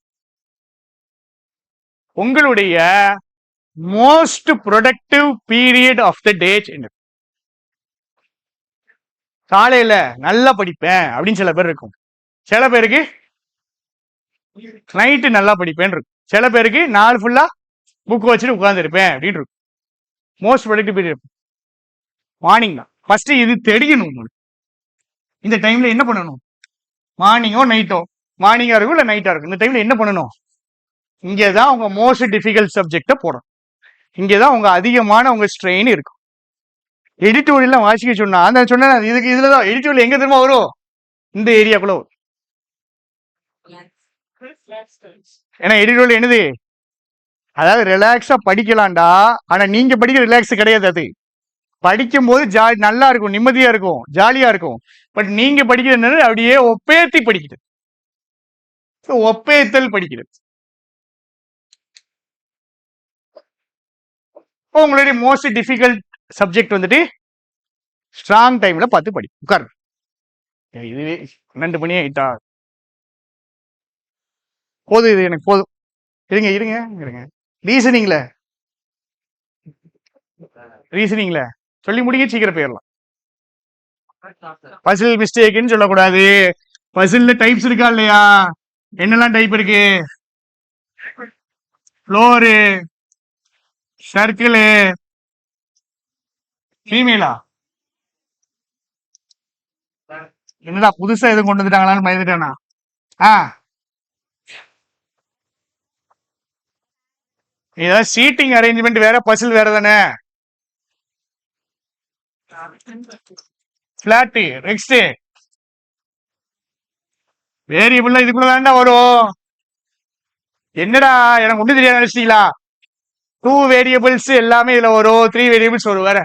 உங்களுடைய most productive period of the day என்ன? காலையில நல்லா படிப்பேன் அப்படின்னு சில பேர் இருக்கும், சில பேருக்கு நைட்டு நல்லா படிப்பேன் இருக்கும், சில பேருக்கு நாள் ஃபுல்லா புக் வச்சுட்டு உட்கார்ந்து இருப்பேன் அப்படின்னு இருக்கும். மோஸ்ட் ப்ரொடக்டிவ் பீரியட் மார்னிங் தான். ஃபர்ஸ்ட் இது தெரியணும் உங்களுக்கு. இந்த டைம்ல என்ன பண்ணணும்? மார்னிங்கோ நைட்டோ, மார்னிங்கா இருக்கும் இல்ல நைட்டா இருக்கும், இந்த டைம்ல என்ன பண்ணணும்? இங்கதான் உங்க மோஸ்ட் டிஃபிகல்ட் சப்ஜெக்ட போடணும். இங்கதான் உங்க அதிகமான உங்க ஸ்ட்ரெயின் இருக்கும். எடிட்டோரியல் வாசிக்க சொன்னா அந்த சொன்ன இதுக்கு இதுலதான் எடிட்டோரியல் எங்க தெரியுமா வரும்? இந்த ஏரியாக்குள்ள வரும். ஏன்னா எடிட்டோரியல் என்னது? அதாவது ரிலாக்ஸா படிக்கலாம்டா, ஆனா நீங்க படிக்கிற ரிலாக்ஸ் கிடையாது. அது படிக்கும் போது நல்லா இருக்கும், நிம்மதியா இருக்கும், ஜாலியா இருக்கும். பட் நீங்க படிக்கிறது அப்படியே ஒப்பேத்தி படிக்கிறது, ஒப்பேத்தல் படிக்கிறது. உங்களுடைய மோஸ்ட் டிஃபிகல்ட் சப்ஜெக்ட் வந்துட்டு ஸ்ட்ராங் டைம்ல பார்த்து படி. உட்கார். இதுவே 12 மணி ஆயிட்டா போதும், இது எனக்கு போதும். இருங்க இருங்க இருங்க. ரீசனிங்ல சொல்லி முடிக்க சீக்கிரம் போயிடலாம். பசில் மிஸ்டேக்னு சொல்லக்கூடாது. பசில்ல டைப்ஸ் இருக்கா இல்லையா? என்னெல்லாம் டைப் இருக்கு? ஃப்ளோரு, சர்க்கிள், ஃபீமேலா? என்னடா புதுசா எதுவும் கொண்டு வந்துட்டாங்களான்னு பயந்துட்டானா? ஏதாவது சீட்டிங் அரேஞ்ச்மெண்ட் வேற, பசில் வேற தானே. பிளாட் நெக்ஸ்ட் வேரியபிள் இதுக்குள்ள தாண்டா வரும். என்னடா எனக்கு ஒண்ணு தெரியாது நினைச்சிட்டீங்களா? 2 வேரியபிள்ஸ் எல்லாமே இதுல வரும், 3 வேரியபிள்ஸ் வரும். வேற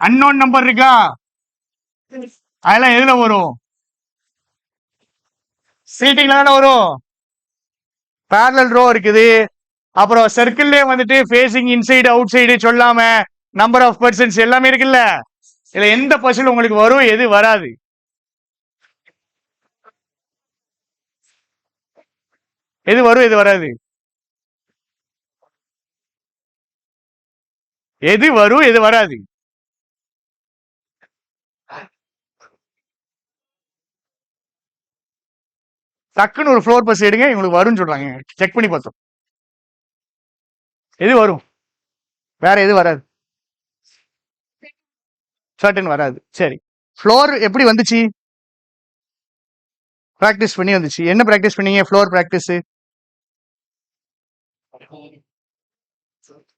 அன்னோன் நம்பர் இருக்கா? அதெல்லாம் எதுல வரும்? சீட்டிங்ல தானே வரும். பேரலல் ரோ இருக்குது, அப்புறம் சர்க்கிள்லயே வந்துட்டு ஃபேசிங் இன்சைடு அவுட் சைடு சொல்லாம நம்பர் ஆஃப் பர்சன்ஸ் எல்லாமே இருக்குல்ல. இதுல எந்த பர்சன் உங்களுக்கு வரும், எது வராது? எது வரும் எது வராது? எது வரும் எது வராது? டக்குன்னு ஒரு ஃப்ளோர் பஸ் எடுங்க, இவங்களுக்கு வரும்னு சொல்றாங்க. செக் பண்ணி பார்த்தோம். எது வரும்? வேற எது வராது? சர்டன் வராது. சரி, ஃப்ளோர் எப்படி வந்துச்சு? பிராக்டிஸ் பண்ணி வந்துச்சு. என்ன பிராக்டிஸ் பண்ணீங்க? Floor practice.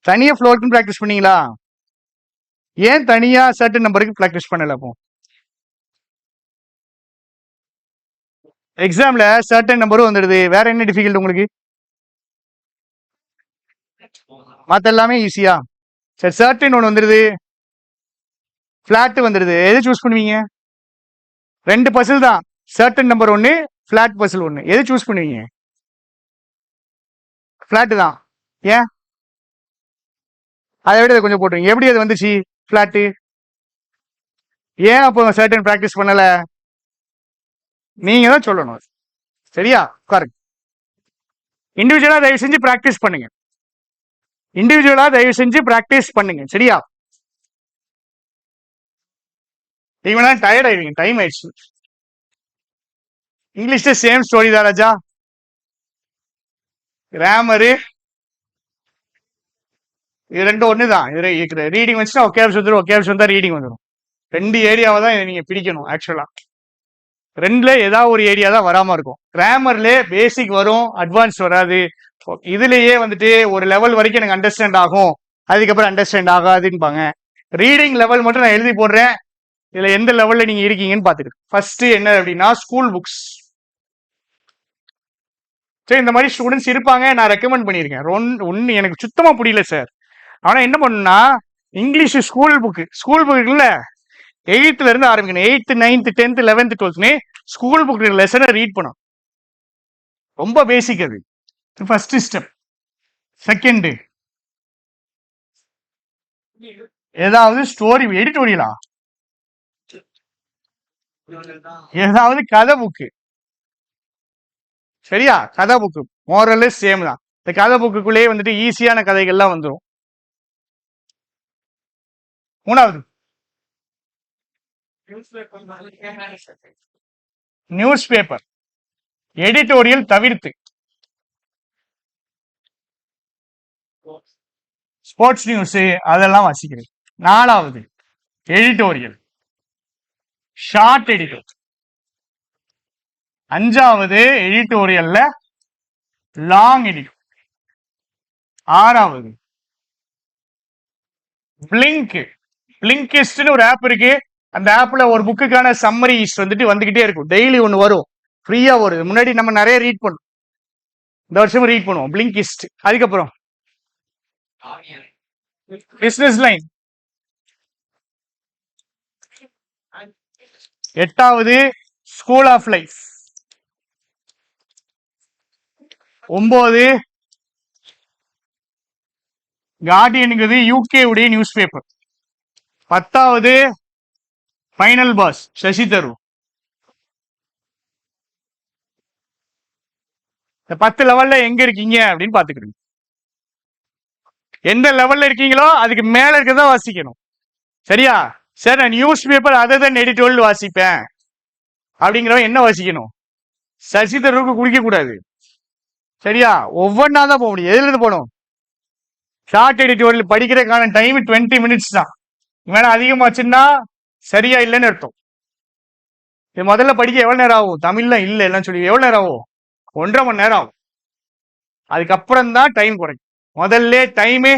தனியா ஃப்ளோருக்கு பிராக்டிஸ் பண்ணீங்களா? ஏன் தனியா சர்டன் நம்பருக்கு பிராக்டிஸ் பண்ணல? அப்போ எக்ஸாம்ல சர்டன் நம்பரும் வந்துடுது. வேற என்ன டிஃபிகல்ட் உங்களுக்கு? மத்த எல்லாமே ஈஸியா? சரி, சர்டன் ஒன்று வந்துடுது, ஃபிளாட் வந்துடுது. எது சூஸ் பண்ணுவீங்க? ரெண்டு பசில் தான், சர்டன் நம்பர் ஒன்று, ஃபிளாட் பசில் ஒன்று. எது சூஸ் பண்ணுவீங்க? ஃபிளாட் தான். ஏன்? அதை விட கொஞ்சம் போட்டுருங்க. எப்படி அது வந்துச்சு ஃபிளாட்டு? ஏன் அப்போ சர்டன் பிராக்டிஸ் பண்ணல? நீங்க தான் சொல்லணும். சரியா? கரெக்ட். இண்டிவிஜுவலா தயவு செஞ்சு பிராக்டிஸ் பண்ணுங்க. இண்டிவிஜுவலா தயவு செஞ்சு பிராக்டிஸ் பண்ணுங்க. சரியா? நீங்க டயர்ட் ஆயிடுவீங்க, டைம் ஆயிடுச்சு. இங்கிலீஷ்ல சேம் ஸ்டோரி தான் ராஜா. கிராமரு இது ரெண்டும் ஒன்று தான். இது ரீடிங் வந்துச்சுன்னா ஒகேப்ஸ் வந்துடும், ஒகேப்ஸ் வந்தா ரீடிங் வந்துடும். ரெண்டு ஏரியாவை தான் நீங்க பிடிக்கணும். ஆக்சுவலா ரெண்டுல ஏதாவது ஒரு ஏரியா தான் வராம இருக்கும். கிராமர்ல பேசிக் வரும், அட்வான்ஸ் வராது. இதுலயே வந்துட்டு ஒரு லெவல் வரைக்கும் எனக்கு அண்டர்ஸ்டாண்ட் ஆகும், அதுக்கப்புறம் அண்டர்ஸ்டாண்ட் ஆகாதுன்பாங்க. ரீடிங் லெவல் மட்டும் நான் எழுதி போடுறேன். இதுல எந்த லெவல்ல நீங்க இருக்கீங்கன்னு பாத்துக்கிட்டு, ஃபர்ஸ்ட் என்ன அப்படின்னா ஸ்கூல் புக்ஸ். சரி, இந்த மாதிரி ஸ்டூடெண்ட்ஸ் இருப்பாங்க, நான் ரெக்கமெண்ட் பண்ணியிருக்கேன். ஒன்னு எனக்கு சுத்தமா புரியல சார். ஆனா என்ன பண்ணுன்னா, இங்கிலீஷ் ஸ்கூல் புக் இல்ல, 8th இருந்து ஆரம்பிக்கணும். 8th 9th 10th 11th 12th school book லெசனை ரீட் பண்ணும். ரொம்ப பேசிக் அது. First step. செகண்ட், ஏதாவது ஸ்டோரி எடிட்டோரியலா, ஏதாவது கதை புக்கு. சரியா? கதை புக்கு மோரல் சேம் தான். இந்த கதை புக்குள்ளேயே வந்துட்டு ஈஸியான கதைகள்லாம் வந்துடும். மூணாவது, நியூஸ் பேப்பர் எடிட்டோரியல் தவிர்த்து ஸ்போர்ட்ஸ் நியூஸ் அதெல்லாம் வாசிக்கிறேன். நாலாவது, எடிட்டோரியல் ஷார்ட் எடிட்டோர். அஞ்சாவது, எடிட்டோரியல்ல லாங் எடிட்டோர். ஆறாவது, பிளிங்கிஸ்ட்னு ஒரு ஆப் இருக்கு. அந்த ஆப்ல ஒரு புக்குக்கான சம்மரிஸ் வந்துகிட்டே இருக்கும். டெய்லி ஒன்று வரும், ஃப்ரீயா வருது. முன்னாடி நம்ம நிறைய ரீட் பண்ணுவோம், இந்த வருஷம் ரீட் பண்ணுவோம் பிளிங்கிஸ்ட். அதுக்கப்புறம் பிசினஸ் லைன். எட்டாவது, ஸ்கூல் ஆஃப் லைஃப். 9, கார்டியனுங்கிறது யூகே உடைய நியூஸ் பேப்பர். 10வது, ஃபைனல் பாஸ் சசி தரூர். இந்த 10 லெவல்ல எங்க இருக்கீங்க அப்படின்னு பாத்துக்கிறீங்க. எந்த லெவல்ல இருக்கீங்களோ அதுக்கு மேல இருக்கதான் வாசிக்கணும். சரியா? சார், நான் நியூஸ் பேப்பர் அதர் தென் எடிட்டோரியல் வாசிப்பேன் அப்படிங்கிறவன் என்ன வாசிக்கணும்? சசி தரூருக்கு குடிக்க கூடாது. சரியா? ஒவ்வொன்னா தான் போக முடியும். எதுல இருந்து போகணும்? ஷார்ட் எடிட்டோரியல் படிக்கிறதுக்கான டைம் 20 மினிட்ஸ் தான். வேணா அதிகமாச்சுன்னா சரியா இல்லைன்னு அர்த்தம். இது முதல்ல படிக்க எவ்வளவு நேரம் ஆகும்? தமிழ்ல இல்ல எல்லாம் சொல்லி எவ்வளவு நேரம் ஆகும்? 1.5 மணி நேரம் ஆகும். அதுக்கப்புறம் தான் டைம் குறைக்கும். முதல்ல டைமே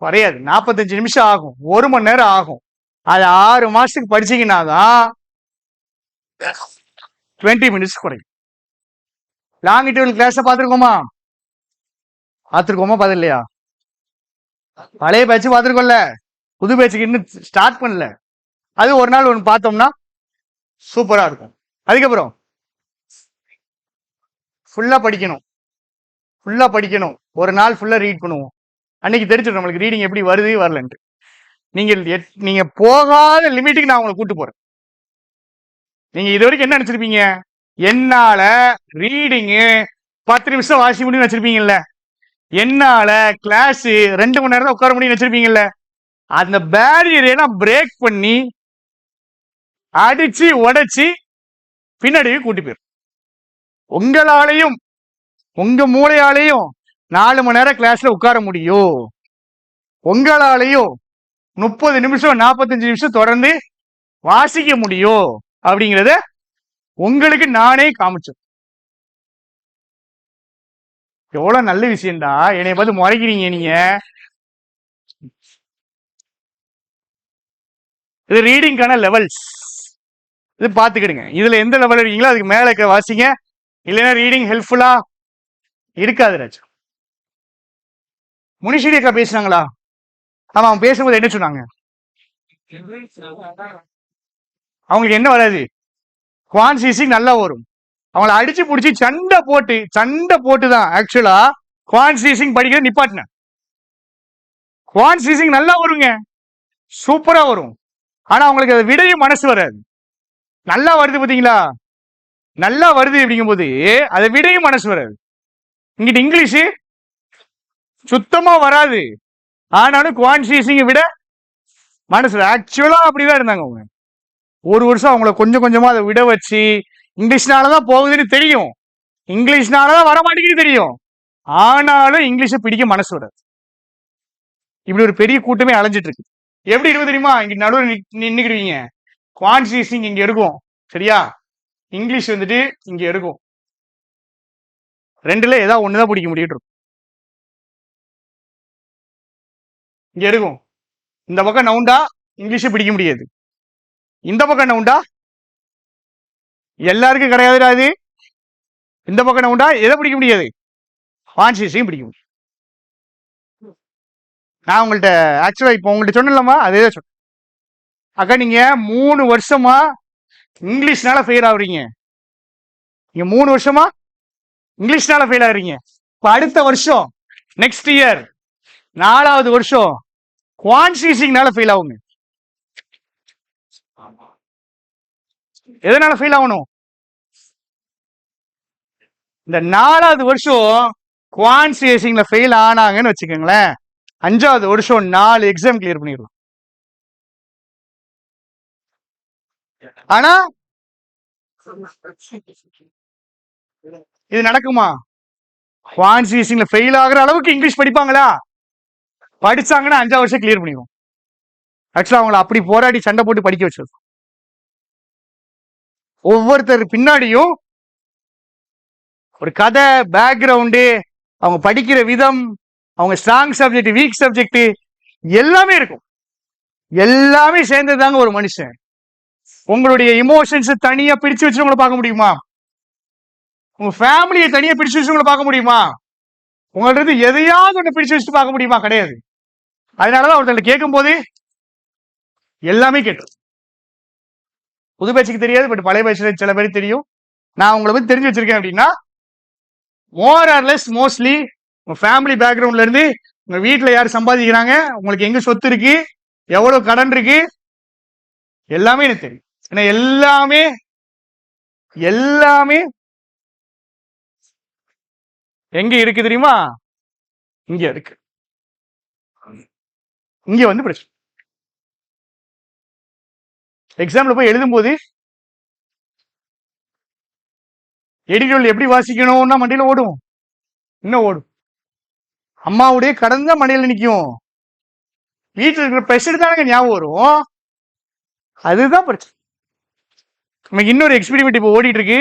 குறையாது, 45 நிமிஷம் ஆகும், 1 மணி நேரம் ஆகும். அது 6 மாசத்துக்கு படிச்சீங்கன்னா தான் 20 மினிட்ஸ் குறையும். லாங் இன்டர்வல் கிளாஸ் பார்த்துருக்கோமா? பார்த்துருக்கோமா? பழைய பேட்ச் பார்த்துருக்கோம்ல, புது பேட்சுக்கு இன்னும் ஸ்டார்ட் பண்ணல. அது ஒரு நாள் ஒன்று பார்த்தோம்னா சூப்பரா இருக்கும். அதுக்கப்புறம் ஃபுல்லா படிக்கணும். ஒரு நாள் ஃபுல்லா ரீட் பண்ணுவோம். அன்னைக்கு தெரிஞ்சிடும் நம்மளுக்கு ரீடிங் எப்படி வருது வரலன்ட்டு. நீங்க போகாத லிமிட்டுக்கு நான் உங்களை கூட்டு போறேன். நீங்க இது வரைக்கும் என்ன நினைச்சிருப்பீங்க? என்னால ரீடிங்கு 10 நிமிஷம் வாசி முடியும் வச்சிருப்பீங்கல்ல, என்னால கிளாஸ் 2 மணி நேரம் தான் உட்கார முடியும் வச்சிருப்பீங்கல்ல. அந்த பேரியரை நான் பிரேக் பண்ணி அடிச்சு உடைச்சி பின்னாடி கூட்டி போயிடும். உங்களாலையும் உங்க மூளையாலையும் 4 மணி நேரம் கிளாஸ்ல உட்கார முடியும். உங்களாலையும் 30 நிமிஷம் 45 நிமிஷம் தொடர்ந்து வாசிக்க முடியும் அப்படிங்கிறத உங்களுக்கு நானே காமிச்சேன். எவ்வளவு நல்ல விஷயம்டா. என்னை பார்த்து முறைக்கிறீங்க நீங்க. இது ரீடிங்கான லெவல்ஸ். இது பாத்துக்கிடுங்க. இதுல எந்த லெவல் இருக்கீங்களோ அதுக்கு மேல இருக்க வாசிங்க. இல்லைன்னா ரீடிங் ஹெல்ப்ஃபுல்லா இருக்காது. ராஜா முனிஷிடி அக்கா பேசுனாங்களா? ஆமா, அவங்க பேசும்போது என்ன சொன்னாங்க? அவங்களுக்கு என்ன வராது? குவான்சிசிங் நல்லா வரும். அவங்கள அடிச்சு பிடிச்சி சண்டை போட்டு தான் ஆக்சுவலா குவான்சிசிங் படிக்கிறது நிப்பாட்டின. குவான்சிசிங் நல்லா வருங்க, சூப்பரா வரும். ஆனா அவங்களுக்கு அதை விடையும் மனசு வராது. நல்லா வருது பாத்தீங்களா? நல்லா வருது அப்படிங்கும் போது அதை விடையும் மனசு வராது. இங்கிட்ட இங்கிலீஷு சுத்தமா வராது. ஆனாலும் குவான்சிசிங் விட மனசு ஆக்சுவலா அப்படிதான் இருந்தாங்க அவங்க. ஒரு வருஷம் அவங்கள கொஞ்சம் கொஞ்சமா அதை விட வச்சு இங்கிலீஷ்னாலதான் போகுதுன்னு தெரியும், இங்கிலீஷ்னாலதான் வர மாட்டேங்குது தெரியும். ஆனாலும் இங்கிலீஷை பிடிக்க மனசு வராது. இப்படி ஒரு பெரிய கூட்டமே அலைஞ்சிட்டு இருக்கு. எப்படி இருக்கும் தெரியுமா? இங்க நடுவில் நின்னுக்கிடுவீங்க. குவான்சிசிங் இங்க இருக்கும், சரியா? இங்கிலீஷ் வந்துட்டு இங்க இருக்கும். ரெண்டுல ஏதாவது ஒண்ணுதான் பிடிக்க முடியும். இங்க இருக்கும். இந்த பக்கம் நவுண்டா இங்கிலீஷை பிடிக்க முடியாது, இந்த பக்கம் நவுண்டா எல்லாருக்கும் கிடையாது. அது இந்த பக்கம் நவுண்டா எதை பிடிக்க முடியாது? குவான்சிசிங் பிடிக்க முடியும். நான் உங்கள்கிட்ட ஆக்சுவலா இப்போ உங்கள்கிட்ட சொன்னலாமா? அதே தான் சொன்னேன். அக்கா நீங்க 3 வருஷமா இங்கிலீஷ்னால ஃபெயில் ஆகுறீங்க. நீங்க 3 வருஷமா இங்கிலீஷ்னால ஃபெயில் ஆகுறீங்க. இப்ப அடுத்த வருஷம் நெக்ஸ்ட் இயர் 4வது வருஷம் குவான்சிசிங்னால ஃபெயில் ஆகுங்க. எதனால ஃபெயில் ஆகணும்? இந்த 4வது வருஷம் குவான்சிசிங்ல ஃபெயில் ஆனாங்கன்னு வச்சுக்கோங்களேன், 5வது வருஷம் 4 எக்ஸாம் கிளியர் பண்ணிடலாம். ஆனா இது நடக்குமா? குவான்சிசிங்ல ஃபெயில் ஆகுற அளவுக்கு இங்கிலீஷ் படிப்பாங்களா? படிச்சாங்கன்னா 5வது வருஷம் கிளியர் பண்ணிடும். ஆக்சுவலா அவங்களை அப்படி போராடி சண்டை போட்டு படிக்க வச்சிருக்கோம். ஒவ்வொருத்தர் பின்னாடியும் ஒரு கதை, பேக்ரவுண்டு, அவங்க படிக்கிற விதம், அவங்க ஸ்ட்ராங் சப்ஜெக்ட், வீக் சப்ஜெக்ட் எல்லாமே இருக்கும். எல்லாமே சேர்ந்ததாங்க ஒரு மனுஷன். உங்களுடைய இமோஷன்ஸ் தனியா பிடிச்சு வச்சு உங்களை பார்க்க முடியுமா? உங்க ஃபேமிலியை தனியா பிடிச்சு வச்சு உங்களை பார்க்க முடியுமா? உங்கள்ட்ட எதையாவது ஒன்று பிடிச்சு வச்சுட்டு பார்க்க முடியுமா? கிடையாது. அதனாலதான் ஒருத்தர் கேட்கும் போது எல்லாமே கேட்டு, புது பேச்சுக்கு தெரியாது, பட் பழைய பேச்சுல சில பேருக்கு தெரியும். நான் உங்களை பத்தி தெரிஞ்சு வச்சிருக்கேன் அப்படின்னா மோர் ஆர் லெஸ் மோஸ்ட்லி உங்க ஃபேமிலி பேக்ரவுண்ட்ல இருந்து உங்க வீட்டுல யார் சம்பாதிக்கிறாங்க, உங்களுக்கு எங்க சொத்து இருக்கு, எவ்வளவு கடன் இருக்கு, எல்லாமே எனக்கு தெரியும். ஏன்னா எல்லாமே எங்க இருக்கு தெரியுமா? இங்க இருக்கு. இங்க வந்து பிரச்சனை. எக்ஸாம்ல போய் எழுதும் போது எடிட்டோல் எப்படி வாசிக்கணும்னா மண்டையில ஓடும். இன்னும் ஓடும். அம்மாவுடைய கடன் தான் மண்டையில நிற்கும். வீட்டில் இருக்கிற ப்ரெஷர் தானங்க ஞாபகம் வரும். அதுதான் பிரச்சனை. நமக்கு இன்னொரு எக்ஸ்பெரிமெண்ட் இப்போ ஓடிட்டு இருக்கு,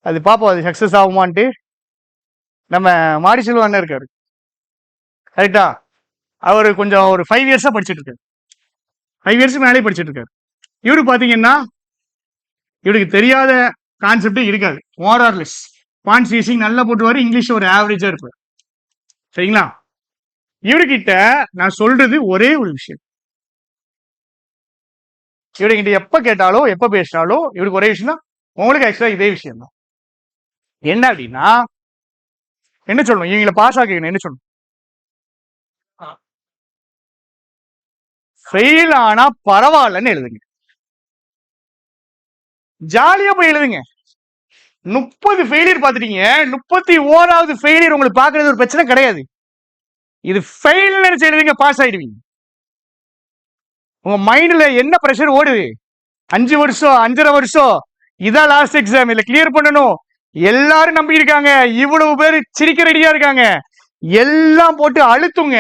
அது பாப்போம் அது சக்சஸ் ஆகுமான்ட்டு. நம்ம மாரி செல்வம் அண்ணன் இருக்காரு, கரெக்டா? அவர் கொஞ்சம் ஒரு 5 இயர்ஸா படிச்சுட்டு இருக்காரு. 5 இயர்ஸ் மேலே படிச்சுட்டு இருக்காரு. இவரு பாத்தீங்கன்னா இவருக்கு தெரியாத கான்செப்டே இருக்காது. மோர் ஆர் லெஸ் குவான்சிசிங் நல்லா போட்டுவாரு, இங்கிலீஷ் ஒரு ஆவரேஜா இருப்பார், சரிங்களா? இவர்கிட்ட நான் சொல்றது ஒரே ஒரு விஷயம். இவர்கிட்ட எப்ப கேட்டாலும் எப்ப பேசினாலும் இவருக்கு ஒரே விஷயம் தான். உங்களுக்கு ஆக்சுவலா இதே விஷயம் தான். என்ன அப்படின்னா என்ன சொல்லணும்? இவங்களை பாஸ் ஆக்கணும். என்ன சொல்லணும்? ஃபெயில் ஆனா பரவாயில்லன்னு எழுதுங்க. ஜாலியா போய் எழுதுங்க. 30 ஃபெயிலியர் பார்த்துட்டீங்க, 31வது ஃபெயிலியர் உங்களுக்கு பார்க்கறது ஒரு பிரச்சனை கிடையாது. இது ஃபெயில் நினைச்சு எழுதுங்க, பாஸ் ஆயிடுவீங்க. உங்க மைண்ட்ல என்ன பிரஷர் ஓடுது? 5 வருஷம் 5.5 வருஷம் இதான் லாஸ்ட் எக்ஸாம், இல்ல கிளியர் பண்ணணும். எல்லாரும் நம்பி இருக்காங்க, இவ்வளவு பேர் சிரிக்க ரெடியா இருக்காங்க, எல்லாம் போட்டு அழுத்துங்க.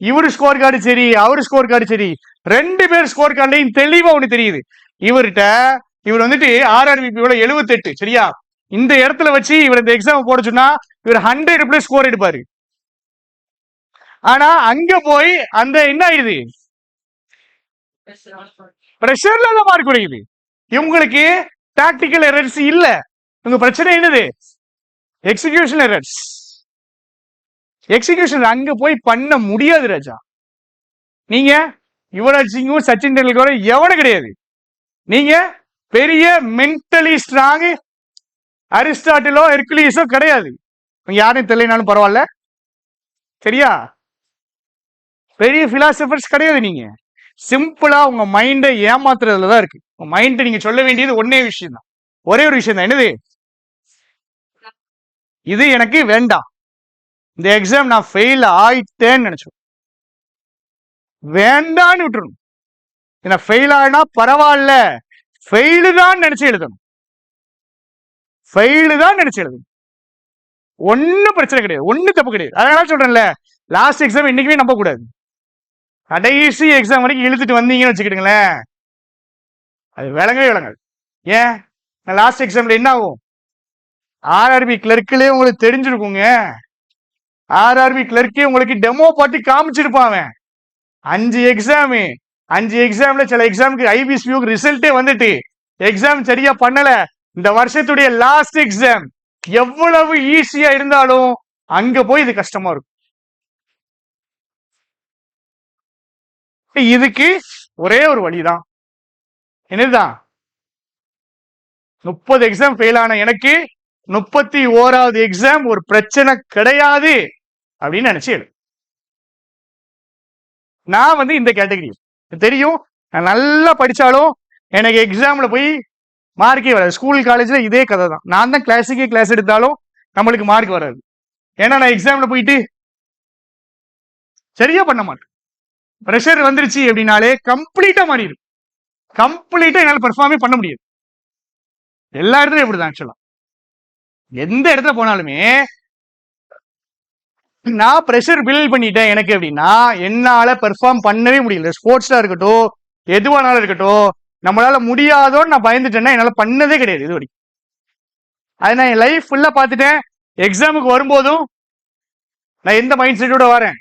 இவரு ஸ்கோர் கார்டு சரி, அவரு ஸ்கோர் கார்டு சரி, 2 பேர் ஸ்கோர் கார்டுலையும் தெளிவா ஒண்ணு தெரியுது. இவர் வந்துட்டு RRBP 78, சரியா? இந்த இடத்துல வச்சு இவர் இந்த எக்ஸாம் போட சொன்னா இவர் 100+ ஸ்கோர் எடுப்பாரு. ஆனா அங்க போய் அந்த என்ன ஆயிடுது, பிரஷர்ல தான் மார்க் குறையுது. இவங்களுக்கு டாக்டிக்கல் எரர்ஸ் இல்ல, உங்க பிரச்சனை என்னது? Execution errors. எக்ஸிகியூஷன் அங்க போய் பண்ண முடியாது ராஜா. நீங்க யுவராஜ் சிங்கும் சச்சின் டெண்டுல்கரும் எவனும் கிடையாது. நீங்க பெரிய மென்டலி ஸ்ட்ராங் அரிஸ்டாட்டிலோ ஹெர்குலிஸோ கிடையாது. யாரையும் தெரியலனாலும் பரவாயில்ல, சரியா? பெரிய பிலாசபர்ஸ் கிடையாது. நீங்க சிம்பிளா உங்க மைண்டை ஏமாத்துறதுல தான் இருக்கு. உங்க மைண்ட் நீங்க சொல்ல வேண்டியது ஒரே ஒரு விஷயம் தான். என்னது? இது எனக்கு வேண்டாம், இந்த எக்ஸாம் நான் ஃபெயில் ஆயிட்டேன்னு நினைச்சோம், வேண்டான்னு விட்டுறணும். ஏன்னா ஃபெயில் ஆனா பரவாயில்ல, ஃபெயிலு தான் நினைச்சு எழுதணும், ஃபெயிலு தான் நினைச்சு எழுதணும். ஒன்னும் பிரச்சனை கிடையாது, ஒன்னும் தப்பு கிடையாது. அதனால சொல்றேன்ல, லாஸ்ட் எக்ஸாம் என்னைக்குமே நம்ப கூடாது. கடைசி எக்ஸாம் வரைக்கும் இழுத்துட்டு வந்தீங்கன்னு வச்சுக்கிட்டுங்களேன், அது விளங்கவே விளங்காது. ஏன்? லாஸ்ட் எக்ஸாம்ல என்ன ஆகும்? RRB கிளர்க்லயே உங்களுக்கு தெரிஞ்சிருக்குங்க. RRB கிளர்க்கே உங்களுக்கு டெமோ பாட்டி காமிச்சிருப்பான். 5 எக்ஸாம்ல சில எக்ஸாமுக்கு IBSPU ரிசல்ட்டே வந்துட்டு எக்ஸாம் சரியா பண்ணல. இந்த வருஷத்துடைய லாஸ்ட் எக்ஸாம் எவ்வளவு ஈஸியா இருந்தாலும் அங்க போய் இது கஷ்டமா இருக்கும். இதுக்கு ஒரே ஒரு வழிதான். என்னதுதான்? 30 எக்ஸாம் ஃபெயில் ஆன எனக்கு 31வது எக்ஸாம் ஒரு பிரச்சனை கிடையாது அப்படின்னு நினைச்சு. நான் இந்த கேட்டகரி தெரியும். நான் நல்லா படிச்சாலும் எனக்கு எக்ஸாம்ல போய் மார்க்கே வராது. ஸ்கூல் காலேஜ்ல இதே கதை தான். நான் தான் கிளாஸுக்கே கிளாஸ் எடுத்தாலும் நம்மளுக்கு மார்க் வராது. ஏன்னா நான் எக்ஸாம்ல போயிட்டு சரியா பண்ண மாட்டேன். ப்ரெஷர் வந்துருச்சு அப்படின்னாலே கம்ப்ளீட்டா மாறிடும். கம்ப்ளீட்டா என்னால பெர்ஃபார்மே பண்ண முடியாது. எல்லா இடத்துலயும் எப்படிதான் ஆக்சுவலா, எந்த இடத்துல போனாலுமே நான் ப்ரெஷர் பில்ட் பண்ணிட்டேன் எனக்கு அப்படின்னா என்னால பெர்ஃபார்ம் பண்ணவே முடியல. ஸ்போர்ட்ஸா இருக்கட்டும், எதுவானாலும் இருக்கட்டும், நம்மளால முடியாதோன்னு நான் பயந்துட்டேன்னா என்னால பண்ணதே கிடையாது இது வரைக்கும். அது நான் என் லைஃப் ஃபுல்லா பார்த்துட்டேன். எக்ஸாமுக்கு வரும்போதும் நான் எந்த மைண்ட் செட்டோட வரேன்?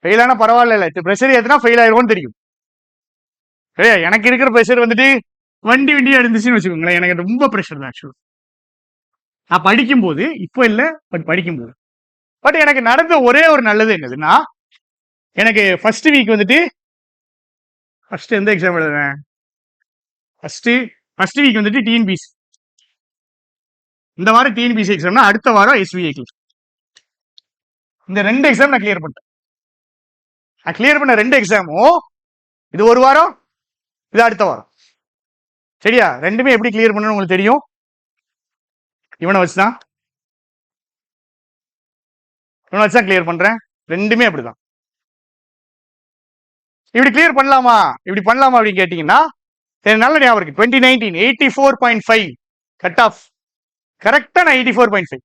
ஃபெயில் ஆனா பரவாயில்ல, ப்ரெஷர் ஏத்துனா ஃபெயில் ஆயிருவோம்னு தெரியும். எனக்கு இருக்கிற ப்ரெஷர் வண்டியா இருந்துச்சுன்னு வச்சுக்கோங்களேன், எனக்கு ரொம்ப ப்ரெஷர் தான் ஆக்சுவலா. நான் படிக்கும்போது, இப்போ இல்லை, பட் படிக்கும்போது. பட் எனக்கு நடந்த ஒரே ஒரு நல்லது என்னதுன்னா, எனக்கு ஃபர்ஸ்ட் வீக் ஃபர்ஸ்ட் எந்த எக்ஸாம் எழுதுவேன்? First week TNPSC. இந்த வாரம் டிஎன்பிசி எக்ஸாம்னா அடுத்த வாரம் SBI. இந்த 2 எக்ஸாம் நான் கிளியர் பண்ணிட்டேன். நான் கிளியர் பண்ண 2 எக்ஸாமும் இது ஒரு வாரம், இது அடுத்த வாரம், சரியா? ரெண்டுமே எப்படி கிளியர் பண்ணணும்னு உங்களுக்கு தெரியும். இவனை வச்சுதான் கிளியர் பண்றேன். ரெண்டுமே அப்படிதான். இப்படி கிளியர் பண்ணலாமா, இப்படி பண்ணலாமா அப்படின்னு கேட்டீங்கன்னா நல்ல ஞாபகம் இருக்கு. 2019 84.5 கட் ஆஃப். கரெக்டா நான் 84.5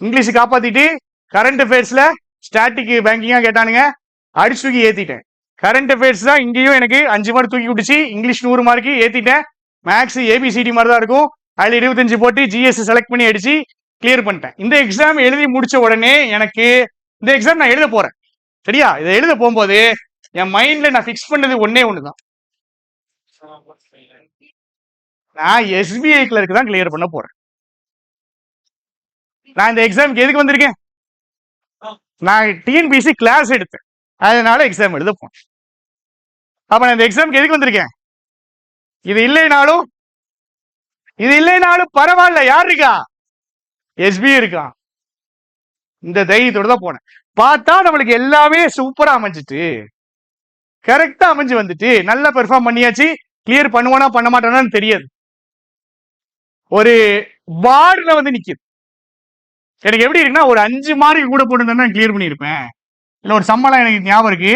இங்கிலீஷ் காப்பாத்திட்டு, கரண்ட் அஃபேர்ஸ்ல ஸ்டாட்டிக் பேங்கிங்கா கேட்டானுங்க, அடிச்சு தூக்கி ஏத்திட்டேன். கரண்ட் அஃபேர்ஸ் தான் இங்கேயும் எனக்கு 5 மார்க் தூக்கி விட்டுச்சு. இங்கிலீஷ் 100 மார்க் ஏத்திட்டேன். மேக்ஸ் ABCD மாதிரி தான் இருக்கும், அதுல 25 போட்டு GS செலக்ட் பண்ணி அடிச்சு கிளியர் பண்ணிட்டேன். இந்த எக்ஸாம் எழுதி முடிச்ச உடனே எனக்கு இந்த எக்ஸாம் நான் எழுத போறேன், சரியா? இதை எழுத போகும்போது என் மைண்ட்ல நான் பிக்ஸ் பண்ணது ஒண்ணுதான், நான் SBI கிளர்க்கு தான் கிளியர் பண்ண போறேன். நான் இந்த எக்ஸாமுக்கு எதுக்கு வந்திருக்கேன்? நான் TNPSC கிளாஸ் எடுத்தேன், அதனால எக்ஸாம் எழுத போனேன். அப்ப நான் இந்த எக்ஸாமுக்கு எதுக்கு வந்திருக்கேன்? இது இல்லைனாலும் பரவாயில்ல, யார் இருக்கா? SBI இருக்கா. இந்த தைரியத்தோட தான் போனேன். பார்த்தா நம்மளுக்கு எல்லாமே சூப்பரா அமைஞ்சிட்டு, கரெக்டா அமைஞ்சு வந்துட்டு, நல்லா பெர்ஃபார்ம் பண்ணியாச்சு. கிளியர் பண்ணுவானா பண்ண மாட்டானான்னு தெரியாது. ஒரு பார்டர்ல நிக்குது, எனக்கு எப்படி இருக்குன்னா ஒரு 5 மார்க் கூட போட்டுருந்தா கிளியர் பண்ணியிருப்பேன். இல்லை ஒரு சம்பளம் எனக்கு ஞாபகம் இருக்கு,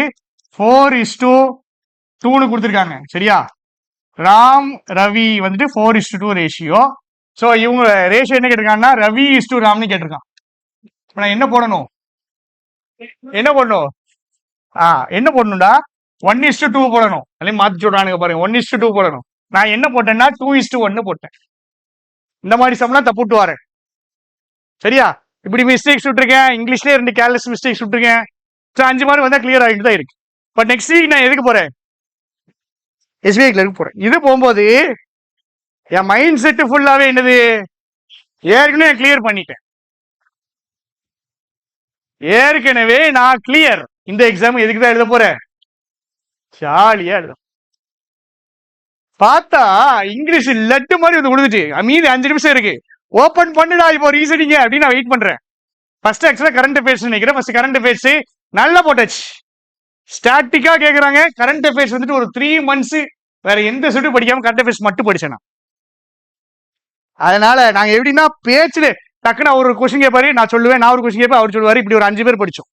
4:2 கொடுத்துருக்காங்க. சரியா, ராம் ரவி வந்துட்டு 4:2 ரேஷியோ. ஸோ இவங்க ரேஷியோ என்ன கேட்டிருக்காங்கன்னா ரவி இஸ்டு ராம்னு கேட்டிருக்கான். இப்போ நான் என்ன போடணும், என்ன போடணும், என்ன போடணும்டா 1:2 போடணும். അല്ലെങ്കിൽ மாத்தி சொல்றானுங்க பாருங்க, 1:2 போடணும். நான் என்ன போட்டேன்னா 2:1 போட்டேன். இந்த மாதிரி சம்லாம் தப்புட்டு வரேன். சரியா, இப்படி மிஸ்டேக்ஸ் விட்டுருக்கேன். இங்கிலீஷ்லேயே 2 கேர்லெஸ் மிஸ்டேக்ஸ் விட்டுருக்கேன். ஸோ 5 மார்க் வந்தால் கிளியர் ஆகிட்டு தான் இருக்கு. பட் நெக்ஸ்ட் வீக் நான் எதுக்கு போறேன், எஸ்பிஐ கிளர்க்கு போறேன். இது போகும்போது என் மைண்ட் செட்டு ஃபுல்லாவே என்னது, ஏற்கனவே கிளியர் பண்ணிட்டேன். ஏற்கனவே நான் கிளியர். இந்த எக்ஸாம் எதுக்கு தான் எழுத போறேன், ஜாலியா எழுத. பார்த்தா இங்கிலீஷ் லட்டு மாதிரி வந்து விழுந்துட்டு மீதி 5 நிமிஷம் இருக்கு, ஓபன் பண்ணுடா இப்போ ரீசனிங்க அப்படின்னு நான் வெயிட் பண்றேன். ஃபர்ஸ்ட் ஆக்சுவலா கரண்ட் அஃபேர்ஸ் நினைக்கிறேன். ஃபர்ஸ்ட் கரண்ட் அஃபேர்ஸ் நல்லா போட்டாச்சு. ஸ்டாட்டிக்கா கேக்குறாங்க. கரண்ட் அஃபேர்ஸ் வந்துட்டு ஒரு 3 months வேற எந்த சுட்டு படிக்காம கரண்ட் அஃபேர்ஸ் மட்டும் படிச்சேன். அதனால நாங்க எப்படின்னா பேச்சுல டக்குன்னு அவர் ஒரு கொஸ்டின் கேட்பாரு, நான் சொல்லுவேன், நான் ஒரு கொஸ்டின் கேட்பேன், அவர் சொல்லுவாரு. இப்படி ஒரு 5 பேர் படிச்சோம்.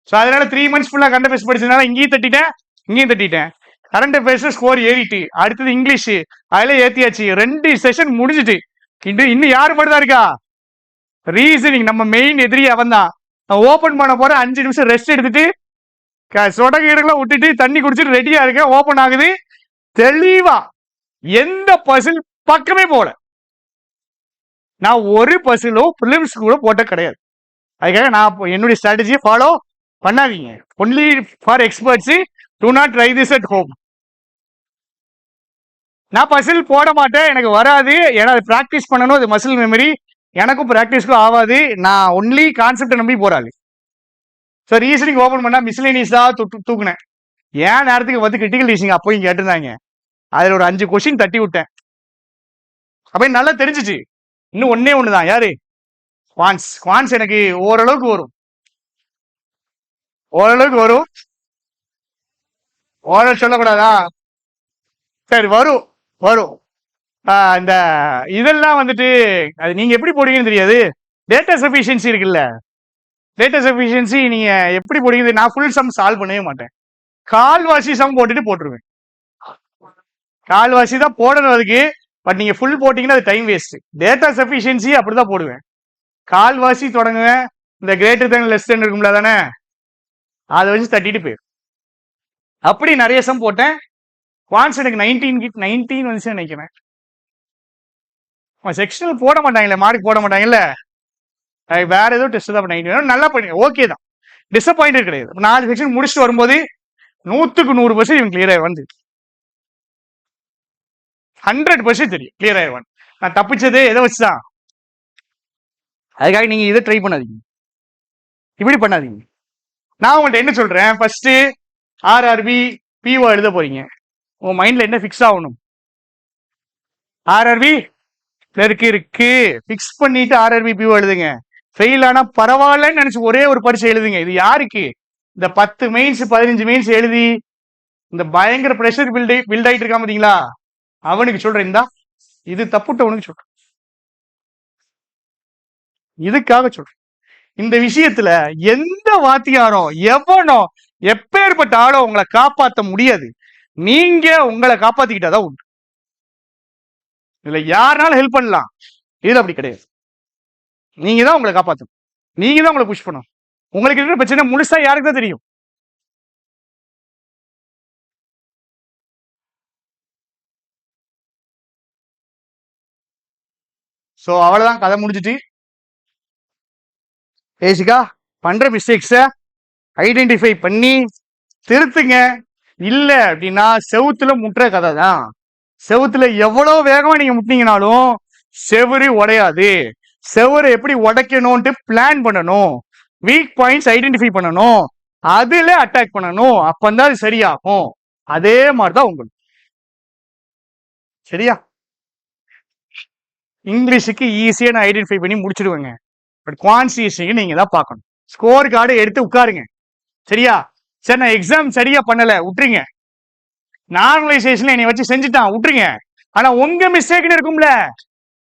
ஸோ அதனால 3 months ஃபுல்லா கரண்ட் அஃபேர்ஸ் படிச்சதுனால இங்கேயும் தட்டிட்டேன், இங்கேயும் தட்டிட்டேன். கரண்ட் அஃபேர்ஸ் ஸ்கோர் ஏறிட்டு, அடுத்தது இங்கிலீஷ் அதுல ஏத்தியாச்சு. 2 செஷன் முடிஞ்சுட்டு. இன்னும் யாரு மட்டும் தான் இருக்கா, ரீசனிங். நம்ம மெயின் எதிரி அவன் தான். நான் ஓபன் பண்ண போறேன், 5 நிமிஷம் ரெஸ்ட் எடுத்துட்டு சொடகீடெல்லாம் விட்டுட்டு தண்ணி குடிச்சிட்டு ரெடியா இருக்கேன். ஓபன் ஆகுது தெளிவா, எந்த பசில் பக்கமே போல. நான் ஒரு பசிலோ பிலிம்ஸ் கூட போட்ட கிடையாது. அதுக்காக நான் என்னுடைய ஸ்ட்ராட்டஜியை ஃபாலோ பண்ணாதீங்க. Only for experts, to not try this at home. நான் பசில் போட மாட்டேன், எனக்கு வராது. ஏன்னா அது ப்ராக்டிஸ் பண்ணணும், அது மசில் மெமரி. எனக்கும் ப்ராக்டிஸ்க்கும் ஆகாது. நான் ஒன்லி கான்செப்டை நம்பி போறாள். ஸோ ரீசனிங் ஓப்பன் பண்ணா மிஸ்லேனியஸா தூக்குனேன். ஏன் நேரத்துக்கு வந்து கிரிட்டிக்கல் ரீசனிங் அப்போயும் கேட்டிருந்தாங்க. அதில் ஒரு 5 கொஸ்டின் தட்டி விட்டேன். அப்போ நல்லா தெரிஞ்சிச்சு. இன்னும் ஒன்னே ஒண்ணுதான், யாரு, குவான்ஸ். குவான்ஸ் எனக்கு ஓரளவுக்கு வரும், ஓரளவுக்கு வரும். ஓரளவு சொல்லக்கூடாதா, சரி வரும் வரும். இந்த இதெல்லாம் வந்துட்டு அது நீங்க எப்படி போடுவீங்கன்னு தெரியாது. டேட்டா சஃபிஷியன்சி இருக்குல்ல, டேட்டா சஃபிஷியன்சி நீங்க எப்படி போடுவீங்க. நான் ஃபுல் சம் சால்வ் பண்ணவே மாட்டேன், கால்வாசி சம் போட்டுட்டு போட்டுருவேன். கால்வாசி தான் போடணும் அதுக்கு. பட் நீங்க ஃபுல் போட்டீங்கன்னா அது டைம் வேஸ்ட். டேட்டா சஃபிஷியன்சி அப்படிதான் போடுவேன். கால்வாசி தொடங்குவேன். இந்த கிரேட்டர் தேன் லெஸ் தேன் இருக்கும்ல தானே, அதை வச்சு தட்டிட்டு போயிடும். அப்படி நிறைய சம் போட்டேன். குவான்ஸ் எனக்கு 19 வந்துச்சு நினைக்கிறேன். செக்ஷனல் போட மாட்டாங்களே, மார்க் போட மாட்டாங்கல்ல. வேற ஏதோ டெஸ்ட் தான் 19 நல்லா பண்ணி ஓகே தான், டிசப்பாயிண்டட் கிடையாது. 4 செக்ஷன் முடிச்சுட்டு வரும்போது 100க்கு 100% இவன் கிளியர் ஆயிடுவான். 100% தெரியும் கிளியர் ஆயிடுவான். நான் தப்பிச்சது எதை வச்சுதான். அதுக்காக நீங்க இதை ட்ரை பண்ணாதீங்க, இப்படி பண்ணாதீங்க. நான் உங்கள்ட்ட என்ன சொல்றேன், ஃபர்ஸ்ட் ஆர்ஆர்பி பிஓ எழுத போறீங்க. உங்க மைண்ட்ல என்ன ஃபிக்ஸ் ஆகணும், ஆர்ஆர்பி இருக்கு ஃபிக்ஸ் பண்ணிட்டு ஆர்ஆர்பி பிஓ எழுதுங்க. ஃபெயில் ஆனா பரவாயில்லன்னு நினைச்சு ஒரே ஒரு பரீட்சை எழுதுங்க. இது யாருக்கு, இந்த 10 மெயின்ஸ் 15 மெயின்ஸ் எழுதி இந்த பயங்கர ப்ரெஷர் பில்ட் ஆயிட்டு இருக்கா பாத்தீங்களா, அவனுக்கு சொல்றேன். இந்தா இது தப்புட்டவனுக்கு சொல்றேன், இதுக்காக சொல்றேன். இந்த விஷயத்துல எந்த வாத்தியாரோ எவனோ எப்பேற்பட்ட ஆளோ உங்களை காப்பாற்ற முடியாது. நீங்க உங்களை காப்பாத்திக்கிட்டாதான் உண்டு. இதுல யாருனாலும் ஹெல்ப் பண்ணலாம், இதுல அப்படி கிடையாது. நீங்க தான் உங்களை காப்பாற்றணும், நீங்க தான் உங்களை புஷ் பண்ணணும். உங்களுக்கு இருக்கிற பிரச்சனை முழுசா யாருக்கு தான் தெரியும். ஸோ அவ்வளவுதான், கதை முடிஞ்சிட்டு. பேசிக்கா பண்ற மிஸ்டேக்ஸை ஐடென்டிஃபை பண்ணி திருத்துங்க. இல்ல அப்படின்னா செவுத்துல முட்டுற கதை தான். செவுத்துல எவ்வளவு வேகமா நீங்க முட்டினீங்கனாலும் செவுரு உடையாது. செவரை எப்படி உடைக்கணும்ட்டு பிளான் பண்ணணும், வீக் பாயிண்ட்ஸ் ஐடென்டிஃபை பண்ணணும், அதுல அட்டாக் பண்ணணும். அப்பந்தான் அது சரியாகும். அதே மாதிரிதான் உங்களுக்கு. சரியா, இங்கிலீஷுக்கு ஈஸியா நான் ஐடென்டிஃபை பண்ணி முடிச்சிடுவேங்க. பட் குவான்சியேஷனுக்கு நீங்க தான் பார்க்கணும். ஸ்கோர் கார்டு எடுத்து உட்காருங்க. சரியா, சரி நான் எக்ஸாம் சரியா பண்ணல விட்டுருங்க. நார்மலைசேஷன்ல என்னை வச்சு செஞ்சுட்டான் விட்டுருங்க. ஆனா உங்க மிஸ்டேக்னு இருக்கும்ல,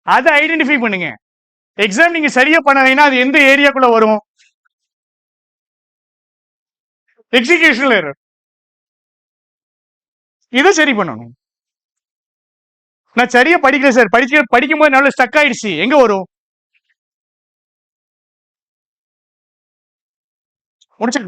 அதை ஐடென்டிஃபை பண்ணுங்க. எக்ஸாம் நீங்க சரியா பண்ணலைன்னா அது எந்த ஏரியாக்குள்ள வரும்? எக்ஸிகியூஷன்ல எரர். இதை சரி பண்ணணும். நான் சரியா படிக்கல சார், படிக்கும்போது நல்ல ஸ்டக் ஆயிடுச்சு, எங்க வரும்? முடிச்சு